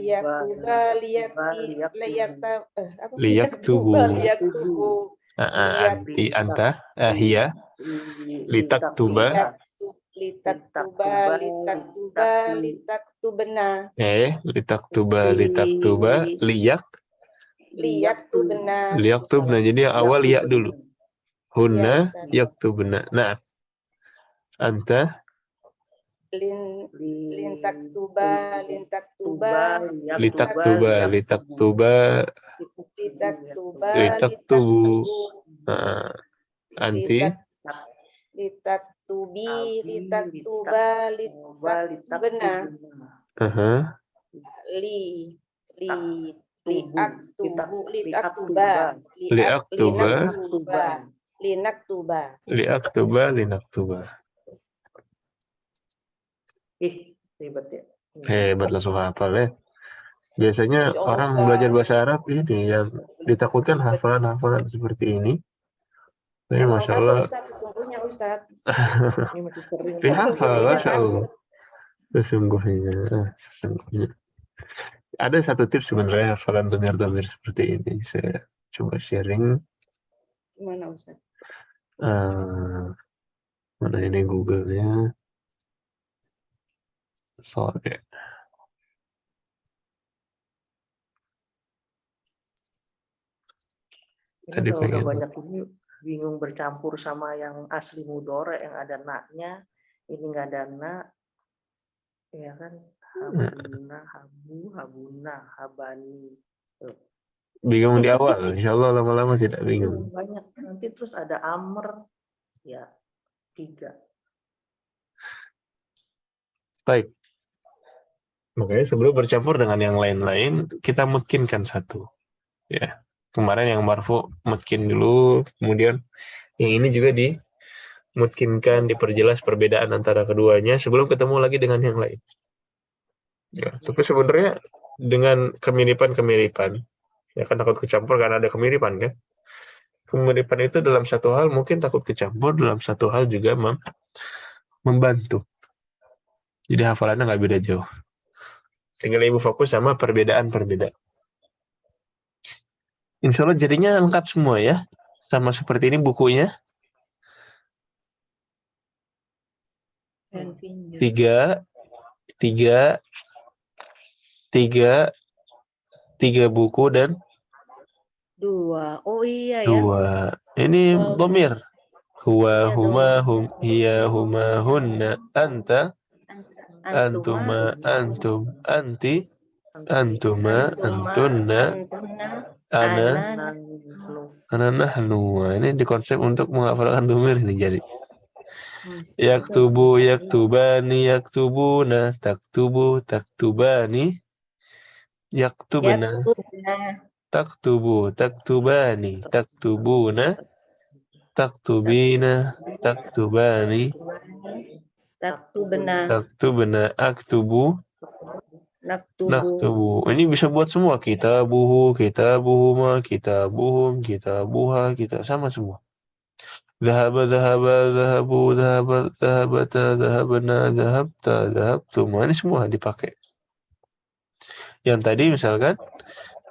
Liyaktubu. Anti, anta, hiya. Litaktuba. Litaktuba, litaktubna. Litaktuba, liyaktubna. Jadi yang awal ya dulu. Hunna yaktubna. Nah, anta Lintaktuba, litaktubu. Anti litaktubi, litaktuba, litaktubna. Linaktuba. linaktuba. Ribet ya. Hebat langsung hafal ya. Biasanya Masya Allah, orang Ustaz. belajar bahasa Arab ini yang ditakutkan hafalan-hafalan seperti ini. Tapi Emang Masya takut Allah, Ustaz, sesungguhnya Ustaz. Ini masih sering. dihafal, Sesungguhnya Masya Allah. takut. Sesungguhnya. Ada satu tips sebenarnya hafalan domir-domir seperti ini. Saya coba sharing. Gimana Ustaz? Mana ini Google-nya? Sorry. Ini Tadi kalau udah pengen. banyak ini bingung bercampur sama yang asli mudore yang ada naknya, ini nggak ada nak, ya kan? Habuna, habu, habuna, habani. Tuh. Bingung di awal. Insya Allah lama-lama tidak bingung. Banyak. Nanti terus ada amr, ya 3. Baik. Makanya sebelum bercampur dengan yang lain-lain, kita mutkinkan satu. Ya. Kemarin yang marfu mutkin dulu, kemudian yang ini juga dimutkinkan, diperjelas perbedaan antara keduanya sebelum ketemu lagi dengan yang lain. Ya, tapi sebenarnya dengan kemiripan-kemiripan, ya kan takut kecampur karena ada kemiripan kan. Kemiripan itu dalam satu hal mungkin takut kecampur, dalam satu hal juga membantu. Jadi hafalannya nggak beda jauh. Tinggal ibu fokus sama perbedaan-perbedaan. Insya Allah jadinya lengkap semua ya. Sama seperti ini bukunya. 3 buku dan 2. Oh iya ya. 2. Ini Oh, dhamir. Huwa, iya, huma, dhamir. hum, hiya, huma, hunna, anta, Antuma, antuma, antum, anti, antuma, antuma, antunna, antunna, ana, ana. nahnu. Nah, ini dikonsep untuk menghafalkan dhamir ini jadi. Masya Yaktubu, Allah. yaktubani, yaktubuna, taktubu, taktubani, yaktubna, Yaktubna, taktubu, taktubani, taktubuna, taktubina, taktubani, taktubna, taktubna, aktubu, naktubu. naktubu. Ini bisa buat semua. Kitabuhu, kitabuhuma, kitabuhum, kitabuha, kita sama semua. Zahaba, zahaba, zahabu, zahabat, zahabata, zahabna, zahabta, zahabtum. Ini semua dipakai. Yang tadi misalkan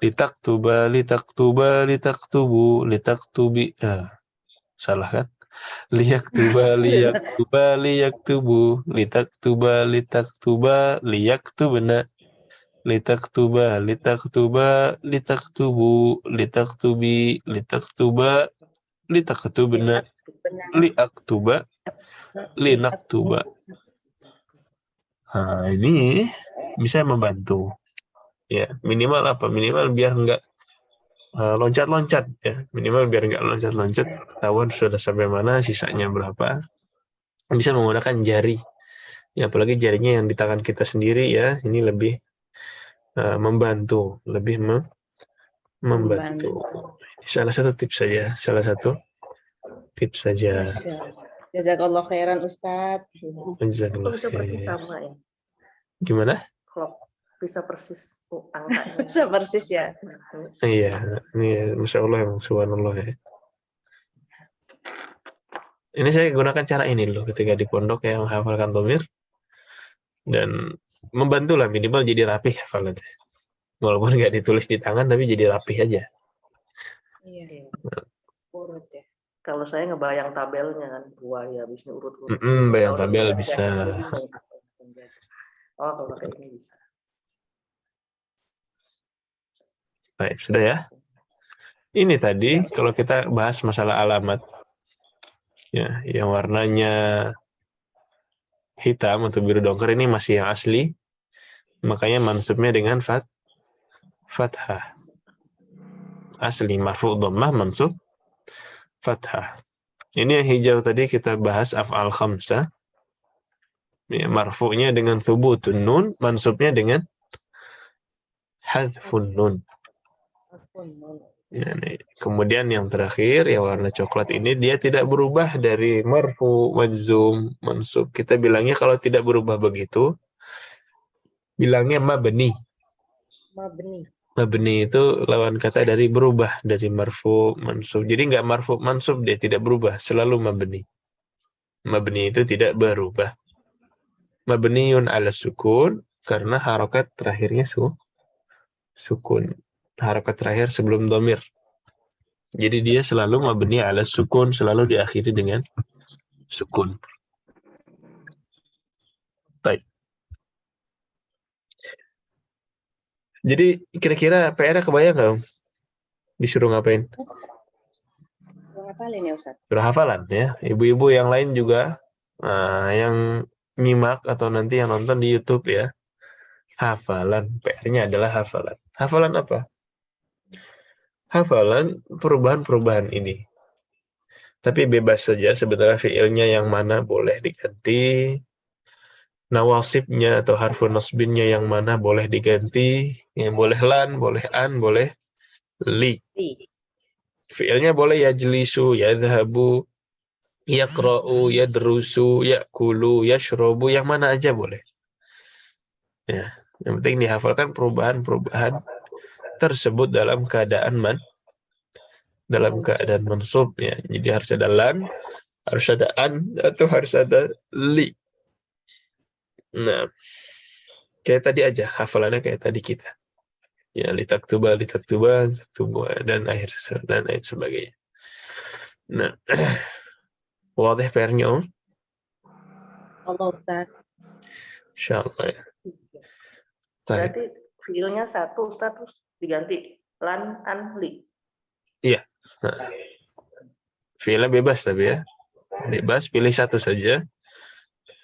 litaktuba, litaktuba, litaktubu, litaktubi. Salah kan? Liyaktuba, liyaktuba, liyaktubu, litaktuba, litaktuba, liyaktubna, litaktuba, litaktuba, litaktubu, litaktubi, litaktuba, litaktubna, liaktuba, linaktuba. Nah, ini bisa membantu. Ya, minimal apa? Minimal biar enggak loncat-loncat ya. Minimal biar enggak loncat-loncat, ketahuan sudah sampai mana, sisanya berapa. Bisa menggunakan jari. Ya, apalagi jarinya yang di tangan kita sendiri ya, ini lebih membantu, lebih membantu. Salah satu tips saja, salah satu tips saja. Jazakallah khairan Ustadz. Jazakallah Bisa persis khair. sama ya. Gimana? Kalau bisa persis angkanya. Bisa persis ya. Iya, ini Masya Allah, subhanallah ya. Ini saya gunakan cara ini loh ketika di pondok yang menghafalkan dhamir dan membantulah minimal jadi rapih hafalannya. Walaupun nggak ditulis di tangan tapi jadi rapih aja. Iya. Urut ya. Kalau saya ngebayang tabelnya kan, ya habis ini urut-urut. Bayang tabel bisa. Oh, kalau pakai ini bisa. Baik, sudah ya. Ini tadi kalau kita bahas masalah alamat. Ya, yang warnanya hitam atau biru dongker ini masih yang asli. Makanya mansubnya dengan fathah. Asli marfu' dhammah mansub fathah. Ini yang hijau tadi kita bahas af'al khamsah. Ya, marfu'nya dengan thubutun nun, mansubnya dengan hadfun nun. Ya, nih. Kemudian yang terakhir, yang warna coklat ini dia tidak berubah dari marfu, majzum, mansub. Kita bilangnya kalau tidak berubah begitu, bilangnya mabni. Mabni. Mabni itu lawan kata dari berubah, dari marfu, mansub. Jadi nggak marfu, mansub, dia tidak berubah, selalu mabni. Mabni itu tidak berubah. Mabniun ala sukun, karena harokat terakhirnya sukun. Harokat terakhir sebelum domir. Jadi dia selalu mabni ala sukun, selalu diakhiri dengan sukun. Baik. Jadi kira-kira PR kebayang nggak, Om? Disuruh ngapain? Suruh ngapalin ya Ustaz? Suruh hafalan ya. Ibu-ibu yang lain juga yang nyimak atau nanti yang nonton di YouTube ya. Hafalan. PR-nya adalah hafalan. Hafalan apa? Hafalan perubahan-perubahan ini. Tapi bebas saja sebenarnya fiilnya yang mana boleh diganti. Nawasibnya atau harfun nasbinnya yang mana boleh diganti. Yang boleh lan, boleh an, boleh li. Fiilnya boleh yajlisu, yadhabu, yaqra'u, yadrusu, ya'kulu, yashrabu, yang mana aja boleh. Ya, yang penting dihafalkan perubahan-perubahan tersebut dalam keadaan mansub ya. Jadi harus ada lan, harus ada an, atau harus ada li. Nah, kayak tadi aja, hafalannya kayak tadi kita. Ya, litaktuba, dan lain sebagainya. Nah, wadih PR-nya, Om? Allah Ustaz. Insyaallah ya. Berarti fiilnya satu Ustaz, terus diganti lan, an, li. Iya. Nah, fiilnya bebas tapi ya. Bebas, pilih satu saja.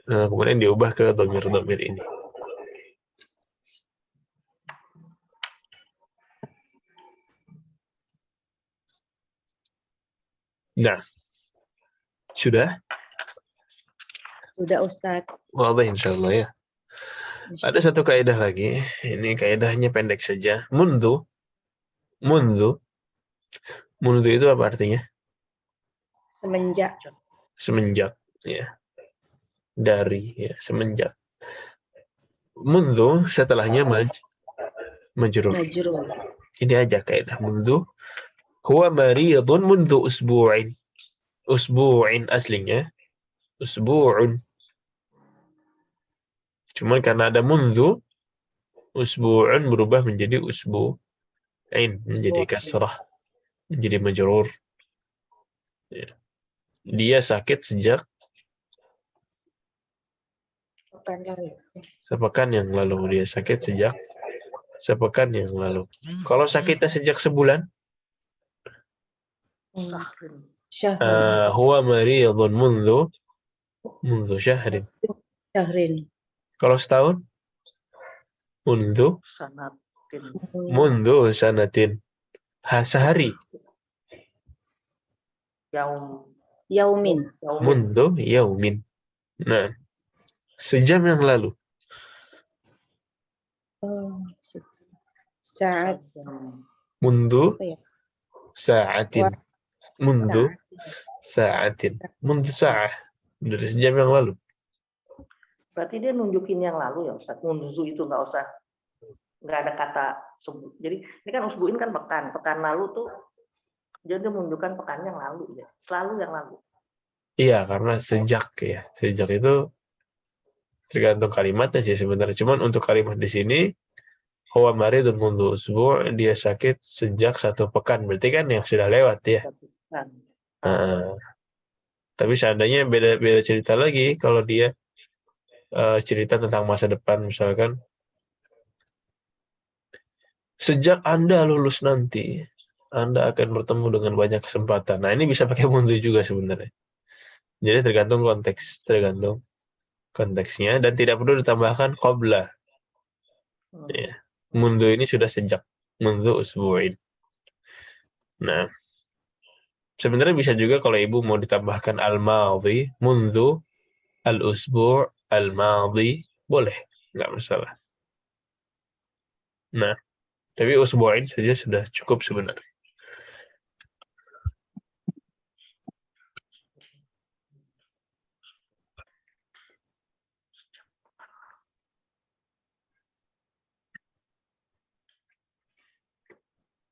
Nah, kemudian diubah ke domir-domir ini. Nah, sudah? Sudah Ustaz. Wadah insyaallah ya. Ada satu kaidah lagi. Ini kaidahnya pendek saja. Mundu. Mundu itu apa artinya? Semenjak. Semenjak. Ya. Dari. Ya, semenjak. Mundu setelahnya majrur. Majrur. Ini aja kaidah. Mundu. Huwa maridun mundu usbu'in. Usbu'in aslinya. Usbu'un. Cuman karena ada mundu, usbu'un berubah menjadi usbu'in, menjadi kasrah, menjadi majrur. Ya. Dia sakit sejak sepekan yang lalu. Dia sakit sejak sepekan yang lalu. Kalau sakitnya sejak sebulan, huwa maridun mundu syahrin. Kalau setahun, mundu sanatin. Sehari. Yaumin. Mundu yaumin. Nah, sejam yang lalu. Saat. Mundu sa'atin. Mundu sa'atin. Mundu sa'ah. Dari sejam yang lalu. Berarti dia nunjukin yang lalu ya Ustaz. Munzu itu nggak ada kata sebut. Jadi ini kan usbuin kan pekan lalu tuh jadi menunjukkan pekan yang lalu ya. Selalu yang lalu. Iya, karena sejak ya. Sejak itu tergantung kalimatnya sih sebenarnya. Cuman untuk kalimat di sini huwa maridun mundu usbu', dia sakit sejak satu pekan. Berarti kan yang sudah lewat ya. Tapi seandainya beda cerita lagi kalau dia cerita tentang masa depan misalkan, sejak Anda lulus nanti, Anda akan bertemu dengan banyak kesempatan. Nah, ini bisa pakai mundu juga sebenarnya. Jadi tergantung konteksnya, dan tidak perlu ditambahkan qabla. Ya. Mundu ini sudah sejak. Mundu usbu'in. Nah, sebenarnya bisa juga kalau ibu mau ditambahkan al-madhi, mundu al-usbu' al-madhi, boleh, nggak masalah. Nah, tapi usbu'in saja sudah cukup sebenarnya.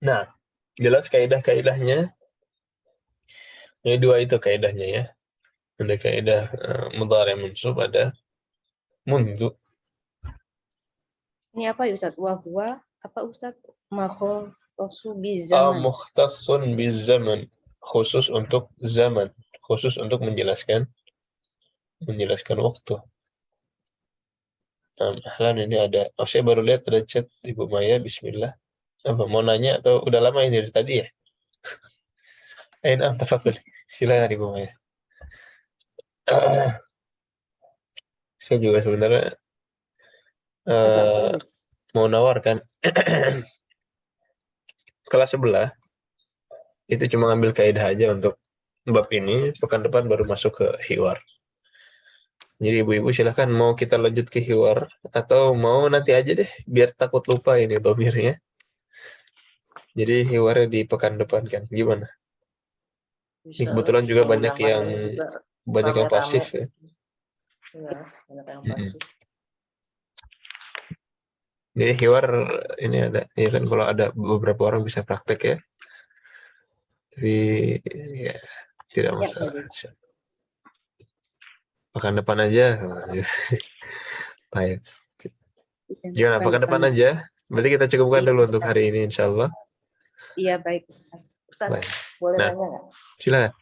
Nah, jelas kaidah-kaidahnya. Ini dua itu kaidahnya ya. Ada kaidah mudhari mansub, ada mundu. Ini apa ya Ustaz? Wahwa apa Ustaz? Makhotosu bizaman. Mukhtassun bizaman. Khusus untuk zaman. Khusus untuk menjelaskan waktu. Nah, ahlan ini ada. Oh, saya baru lihat ada chat Ibu Maya. Bismillah. Apa mau nanya atau udah lama ini dari tadi ya? Nah, tafadhol. Silakan Ibu Maya. Saya juga sebenarnya mau nawarkan kelas sebelah itu cuma ngambil kaidah aja untuk bab ini, pekan depan baru masuk ke hiwar. Jadi ibu-ibu silahkan mau kita lanjut ke hiwar atau mau nanti aja deh biar takut lupa ini domirnya. Jadi hiwarnya di pekan depan kan gimana? Ini Bisa kebetulan juga banyak yang rame-rame. pasif ya. Iya, banyak yang pasif. Jadi hiwar ini ada ya kan, kalau ada beberapa orang bisa praktek ya. Tapi ya tidak masalah. Pekan depan aja. Baik. Gimana pekan depan aja? Berarti kita cukupkan dulu untuk hari ini insyaallah. Iya, baik. Ustaz, Baik. boleh Nah, nanya nggak? silakan.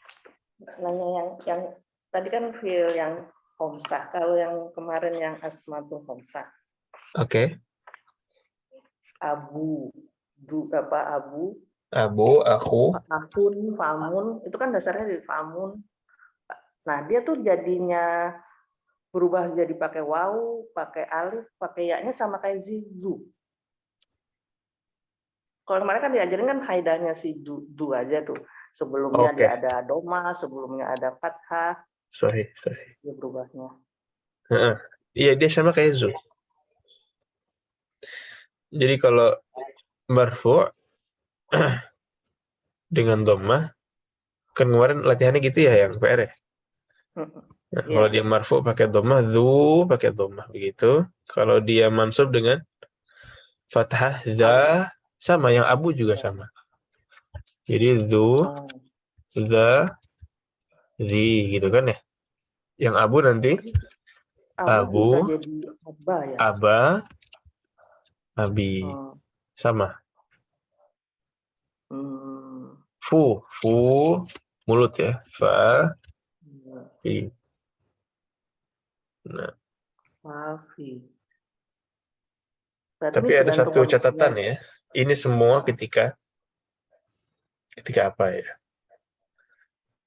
Nanya yang tadi kan fil yang homsah. Kalau yang kemarin yang asmatul homsah. Oke. Abu, abu, Aku, akun, famun, itu kan dasarnya dari famun. Nah, dia tuh jadinya berubah jadi pakai waw, pakai alif, pakai yaknya sama kayak zizu. Kalau kemarin kan diajarin kan kaidahnya si du aja tuh. Sebelumnya dia ada doma, sebelumnya ada fathah. Sahih. Dia berubahnya. Iya, dia sama kayak zu. Jadi kalau marfu' dengan dhammah, kan kemarin latihannya gitu ya yang PR ya. Nah, kalau dia marfu' pakai dhammah, zu pakai dhammah begitu. Kalau dia mansub dengan fathah za, sama yang abu juga sama. Jadi zu, za, zi gitu kan ya. Yang abu nanti abu bisa jadi aba ya. Aba, abi. Sama. Fu mulut ya. Fa, fi. Nah. Tapi ada satu catatan ya. Ini semua ketika apa ya?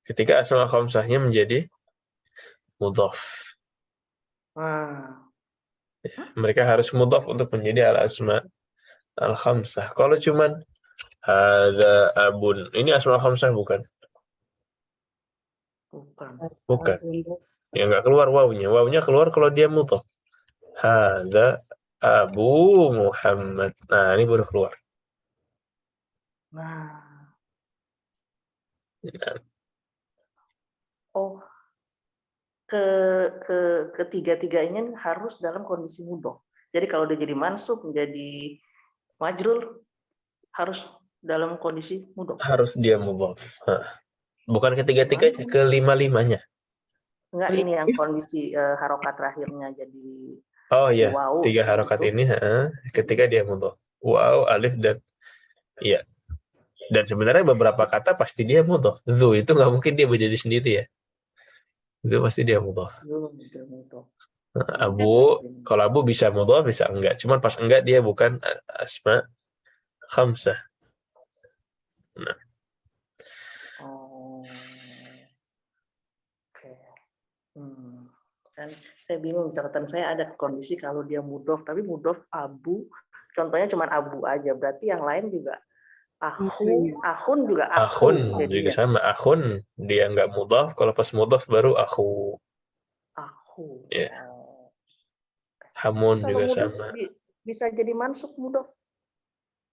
Ketika asma khamsahnya menjadi mudhaf. Mereka harus mudhaf untuk menjadi al-asma al-khamsah. Kalau cuman hadza abun, ini asma khamsah bukan? Bukan. Ya nggak keluar wawunya. Wawunya keluar kalau dia mudhaf. Hadza Abu Muhammad. Nah, ini baru keluar. Oh, ketiga-tiganya harus dalam kondisi mudhaf. Jadi kalau dia jadi mansub, menjadi majrur, harus dalam kondisi mudhaf. Harus dia mudhaf. Bukan ketiga-tiganya, kelima-limanya. Enggak, ini yang kondisi harokat terakhirnya jadi iya, wow, 3 harokat gitu. Ini ketika dia mudhaf. Waw, alif dan iya. Dan sebenarnya beberapa kata pasti dia mudhaf. Zu itu nggak mungkin dia berdiri sendiri ya. Itu pasti dia mudhaf. Abu, kalau abu bisa mudhaf, bisa enggak. Cuman pas enggak dia bukan asma khamsah. Nah. Kan saya bingung, catatan saya ada kondisi kalau dia mudhaf, tapi mudhaf abu, contohnya cuma abu aja, berarti yang lain juga akhun juga akhun juga sama. Akhun dia nggak mudhaf, kalau pas mudhaf baru akhu. Ya. Hamun juga sama. Bisa jadi mansub mudhaf.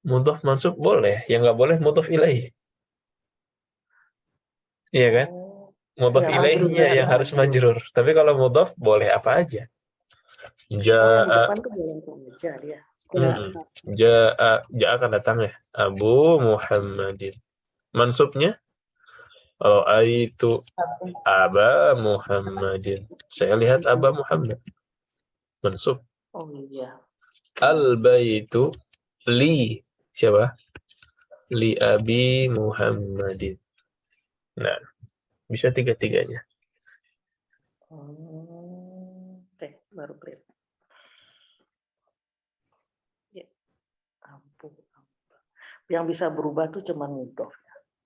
Mudhaf mansub boleh, yang nggak boleh mudhaf ilaih. Iya kan? Mudhaf ilaihnya yang harus majrur. Tapi kalau mudhaf boleh apa aja. Yang di depan tuh boleh aja dia. Ja'a akan datang ya. Abu Muhammadin. Mansubnya kalau itu Aba Muhammadin. Saya lihat Aba Muhammad. Mansub. Oh iya. Al-baitu li. Siapa? Li Abi Muhammadin. Nah, bisa tiga-tiganya. Oke, baru clear. Ya, ampun. Yang bisa berubah tuh cuma mudhof.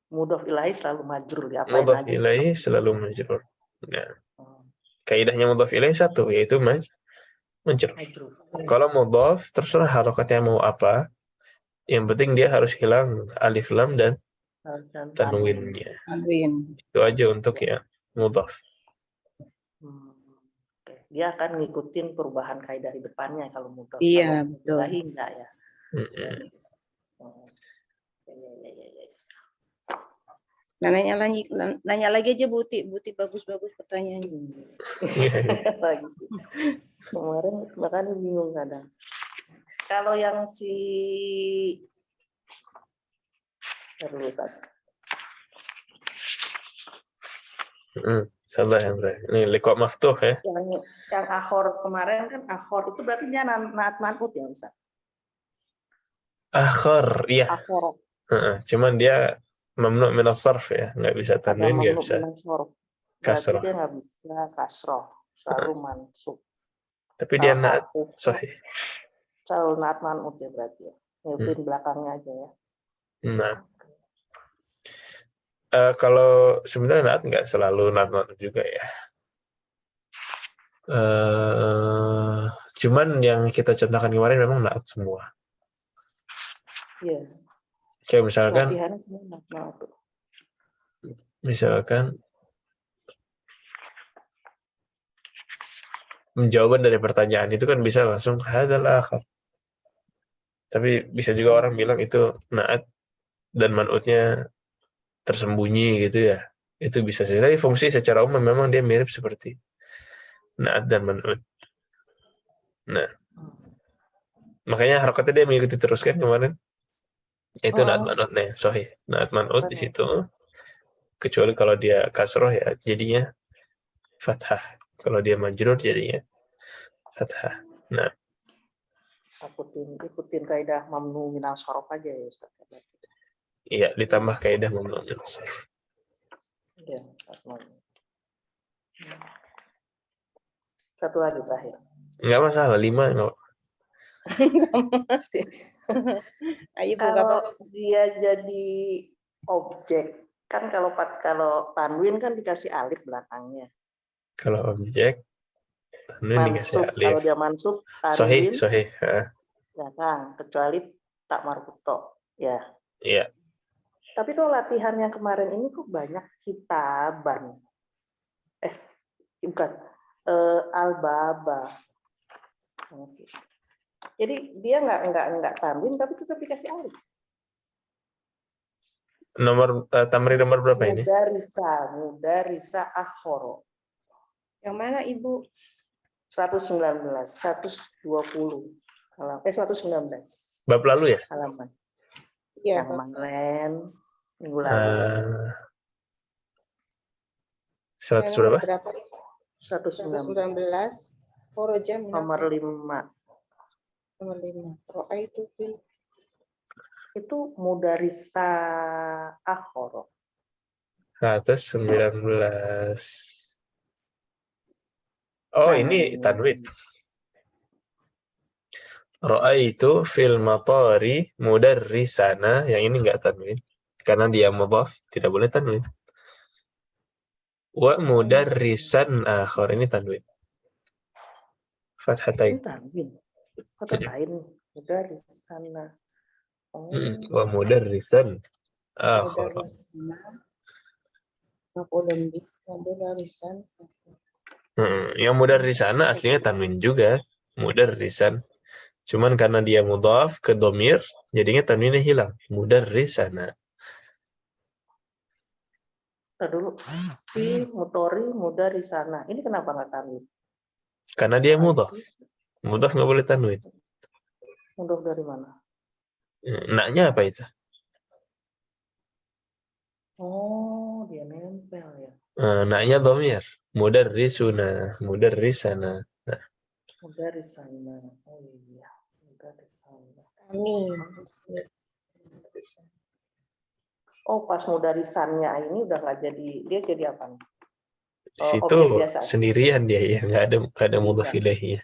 Mudhof ilahi selalu majrur, diapain Mudhaf aja. ilaih selalu majrur. Nah, Hmm, kaidahnya mudhaf ilaih satu, yaitu majrur. majrur. Kalau mudhaf, terserah harokatnya mau apa. Yang penting dia harus hilang alif lam dan Dan tanwin. tanwinnya. Tanwin. Itu aja untuk ya mudhaf. Oke. Dia akan ngikutin perubahan kaidah di depannya kalau mudhof. Iya, Kalau betul. ilahi enggak ya. Ya. Nah, nanya lagi aja Buti bagus-bagus pertanyaannya. Lagi sih. Kemarin makanya bingung kadang. Kalau yang dulu saja. Sabar. Ini liqa maftuh ya. Yang akhor kemarin kan akhor itu berarti dia naat manut ya Ustaz? Akhor, iya. Akhor. Cuman dia mamnu' min as-sarf ya, nggak bisa Ada tanwin, nggak mamnu bisa min as-sarf. Berarti kasrah. dia nggak bisa kasroh, selalu mansub. Tapi dia naat sahih. Selalu naat manut ya berarti ya. Ngikutin belakangnya aja ya. Nah, kalau sebenarnya naat nggak selalu naat manut juga ya. Cuman yang kita contohkan kemarin memang naat semua. Iya. Kayak misalkan, Latihannya semua naat manut. misalkan jawaban dari pertanyaan itu kan bisa langsung hadzal akhar. Tapi bisa juga orang bilang itu naat dan man'utnya tersembunyi gitu ya. Itu bisa saja. Tapi fungsi secara umum memang dia mirip seperti naat dan man'ut. Nah, makanya harokatnya dia mengikuti terus kan kemarin. Itu naat man'ut nih, sahih. Naat man'ut di situ. Kecuali kalau dia kasroh ya jadinya fathah. Kalau dia majrur jadinya fathah. Nah, ikutin kaidah mamnu min as-sarf aja ya Ustaz. iya, ditambah kaidah mamnu' min as-sarf. Iya, satu lagi terakhir. Enggak masalah, 5 enggak. Kalau dia jadi objek, kan kalau tanwin kan dikasih alif belakangnya. Kalau objek tanwin dikasih Mansub, alif. kalau dia mansub tanwin Sahih. belakang, kecuali tak marfuto. Ya. Iya. Tapi kalau latihan yang kemarin ini kok banyak kitaban. Bukan. Al-baba. Jadi dia nggak tanwin tapi tetap dikasih alif. Tamrin nomor berapa ini? Mudarisa akhoro. Yang mana Ibu? 119, 120. 119. Bab lalu ya? Halaman. Iya, Yang kemarin minggu lalu. 100 berapa? 119. Foroja Nomor 5. Nomor 5. Ro'a itu mudarisa akhoro. 119. Oh, ini tanwin. Ra'aitu fil matari mudarrisana. Yang ini enggak tanwin. Karena dia mudhaf, tidak boleh tanwin. Wa mudarrisan akhar. Ini tanwin. Fathatain. Ini tanwin. Fathatain. Mudarrisana. Wa mudarrisan akhar. Yang mudarrisana aslinya tanwin juga. Mudarrisan. Cuman karena dia mudhaf ke dhamir, jadinya tanwinnya hilang. Mudarrisana. Dulu. Fi motori mudarrisana. Ini kenapa nggak tanwin? Karena dia mudhaf. Mudhaf nggak boleh tanwin. Mudor dari mana? Naknya apa itu? Oh, dia nempel ya. Naknya dhamir. Mudarrisuna, mudarrisana. Nah, Dari sana. Oh iya, dari sana. Kami. Oh, pas mudarisannya ini udah nggak jadi, dia jadi apa nih? di situ Objek biasa. sendirian dia ya, nggak ada Sendirian. mudhof ilaihnya.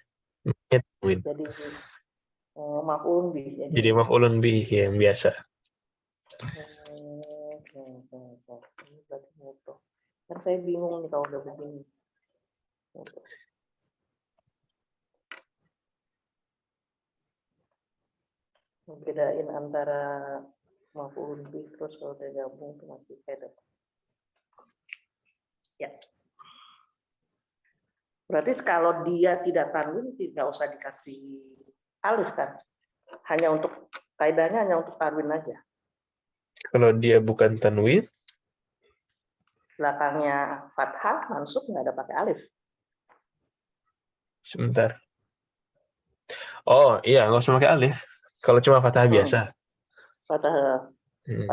Jadi maf'ulun bih. Jadi maf'ulun bih yang biasa. Oke. Ini berarti mudhof. Kan saya bingung nih kalau udah begini. Bedain antara maf'ulun bih terus kalau udah gabung itu masih beda. Ya. Berarti kalau dia tidak tanwin tidak usah dikasih alif kan? Hanya untuk kaidahnya hanya untuk tanwin aja. Kalau dia bukan tanwin, Belakangnya fathah mansub nggak ada pakai alif. sebentar. Oh iya, nggak usah pakai alif. Kalau cuma fathah biasa. Fathah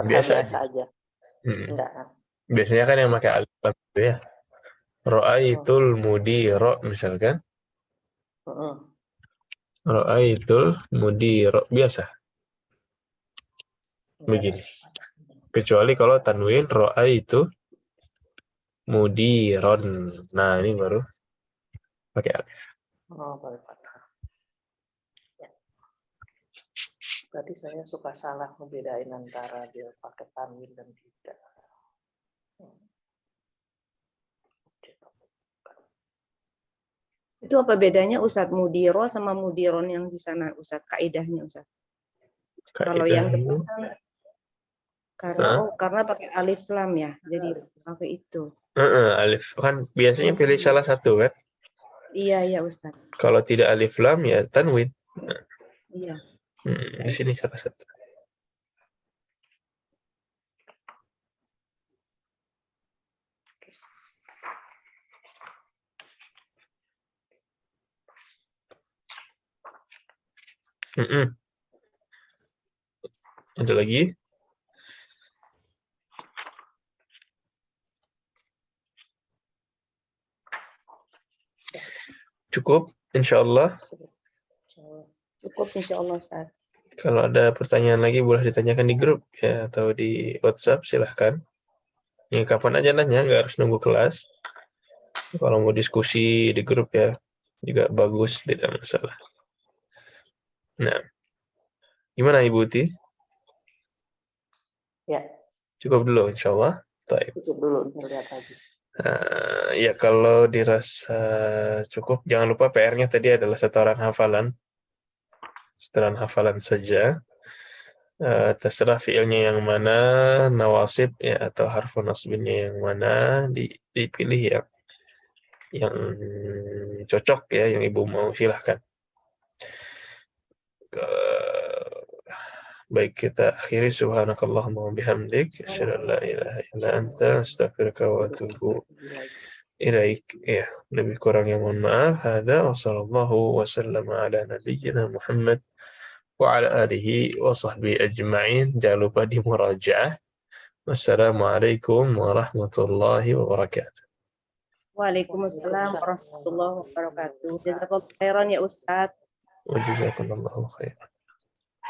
Biasa biasa aja. Enggak kan? Biasanya kan yang pakai alif itu ya. Ra'aitul mudiro misalkan. Ra'aitul mudiro biasa. Begini. Kecuali kalau tanwin ra'aitu mudiron. Nah, ini baru pakai alif. Oh, pakai fathah. Ya. Berarti saya suka salah membedain antara dia pakai tanwin dan tidak. Itu apa bedanya Ustadz Mudiro sama Mudiron yang di sana Ustadz, kaidahnya Ustadz? Kalau yang depan kan karena pakai alif lam ya, jadi pakai itu. Alif kan biasanya pilih salah satu kan? Iya Ustadz. Kalau tidak alif lam ya tanwin. Iya. Di sini salah satu. Ada lagi? Cukup, insya Allah. Cukup insya Allah Ustaz. Kalau ada pertanyaan lagi boleh ditanyakan di grup ya atau di WhatsApp silahkan. Ya kapan aja nanya, nggak harus nunggu kelas. Kalau mau diskusi di grup ya juga bagus, tidak masalah. Nah, gimana Ibu Uti? Ya. Cukup dulu insya Allah. Cukup dulu, lihat lagi. Ya kalau dirasa cukup, jangan lupa PR-nya tadi adalah setoran hafalan. Setoran hafalan saja. Terserah fiilnya yang mana, nawasib ya atau harfu nasbinnya yang mana, dipilih yang cocok ya, yang Ibu mau silahkan. Baik, kita akhiri. Subhanakallahumma wa bihamdik, asyhadu an la ilaha illa anta, astaghfiruka wa atubu ilaik. Ya, lebih kurangnya mohon maaf. Hadza wa sallallahu wa sallama ala nabiyyina Muhammad wa ala alihi wa sahbihi ajma'in. Jangan lupa di murajaah. Wassalamualaikum warahmatullahi wabarakatuh. Waalaikumsalam warahmatullahi wabarakatuh. Jazakallahu khairan ya Ustaz. Wa jazakumullahu khairan.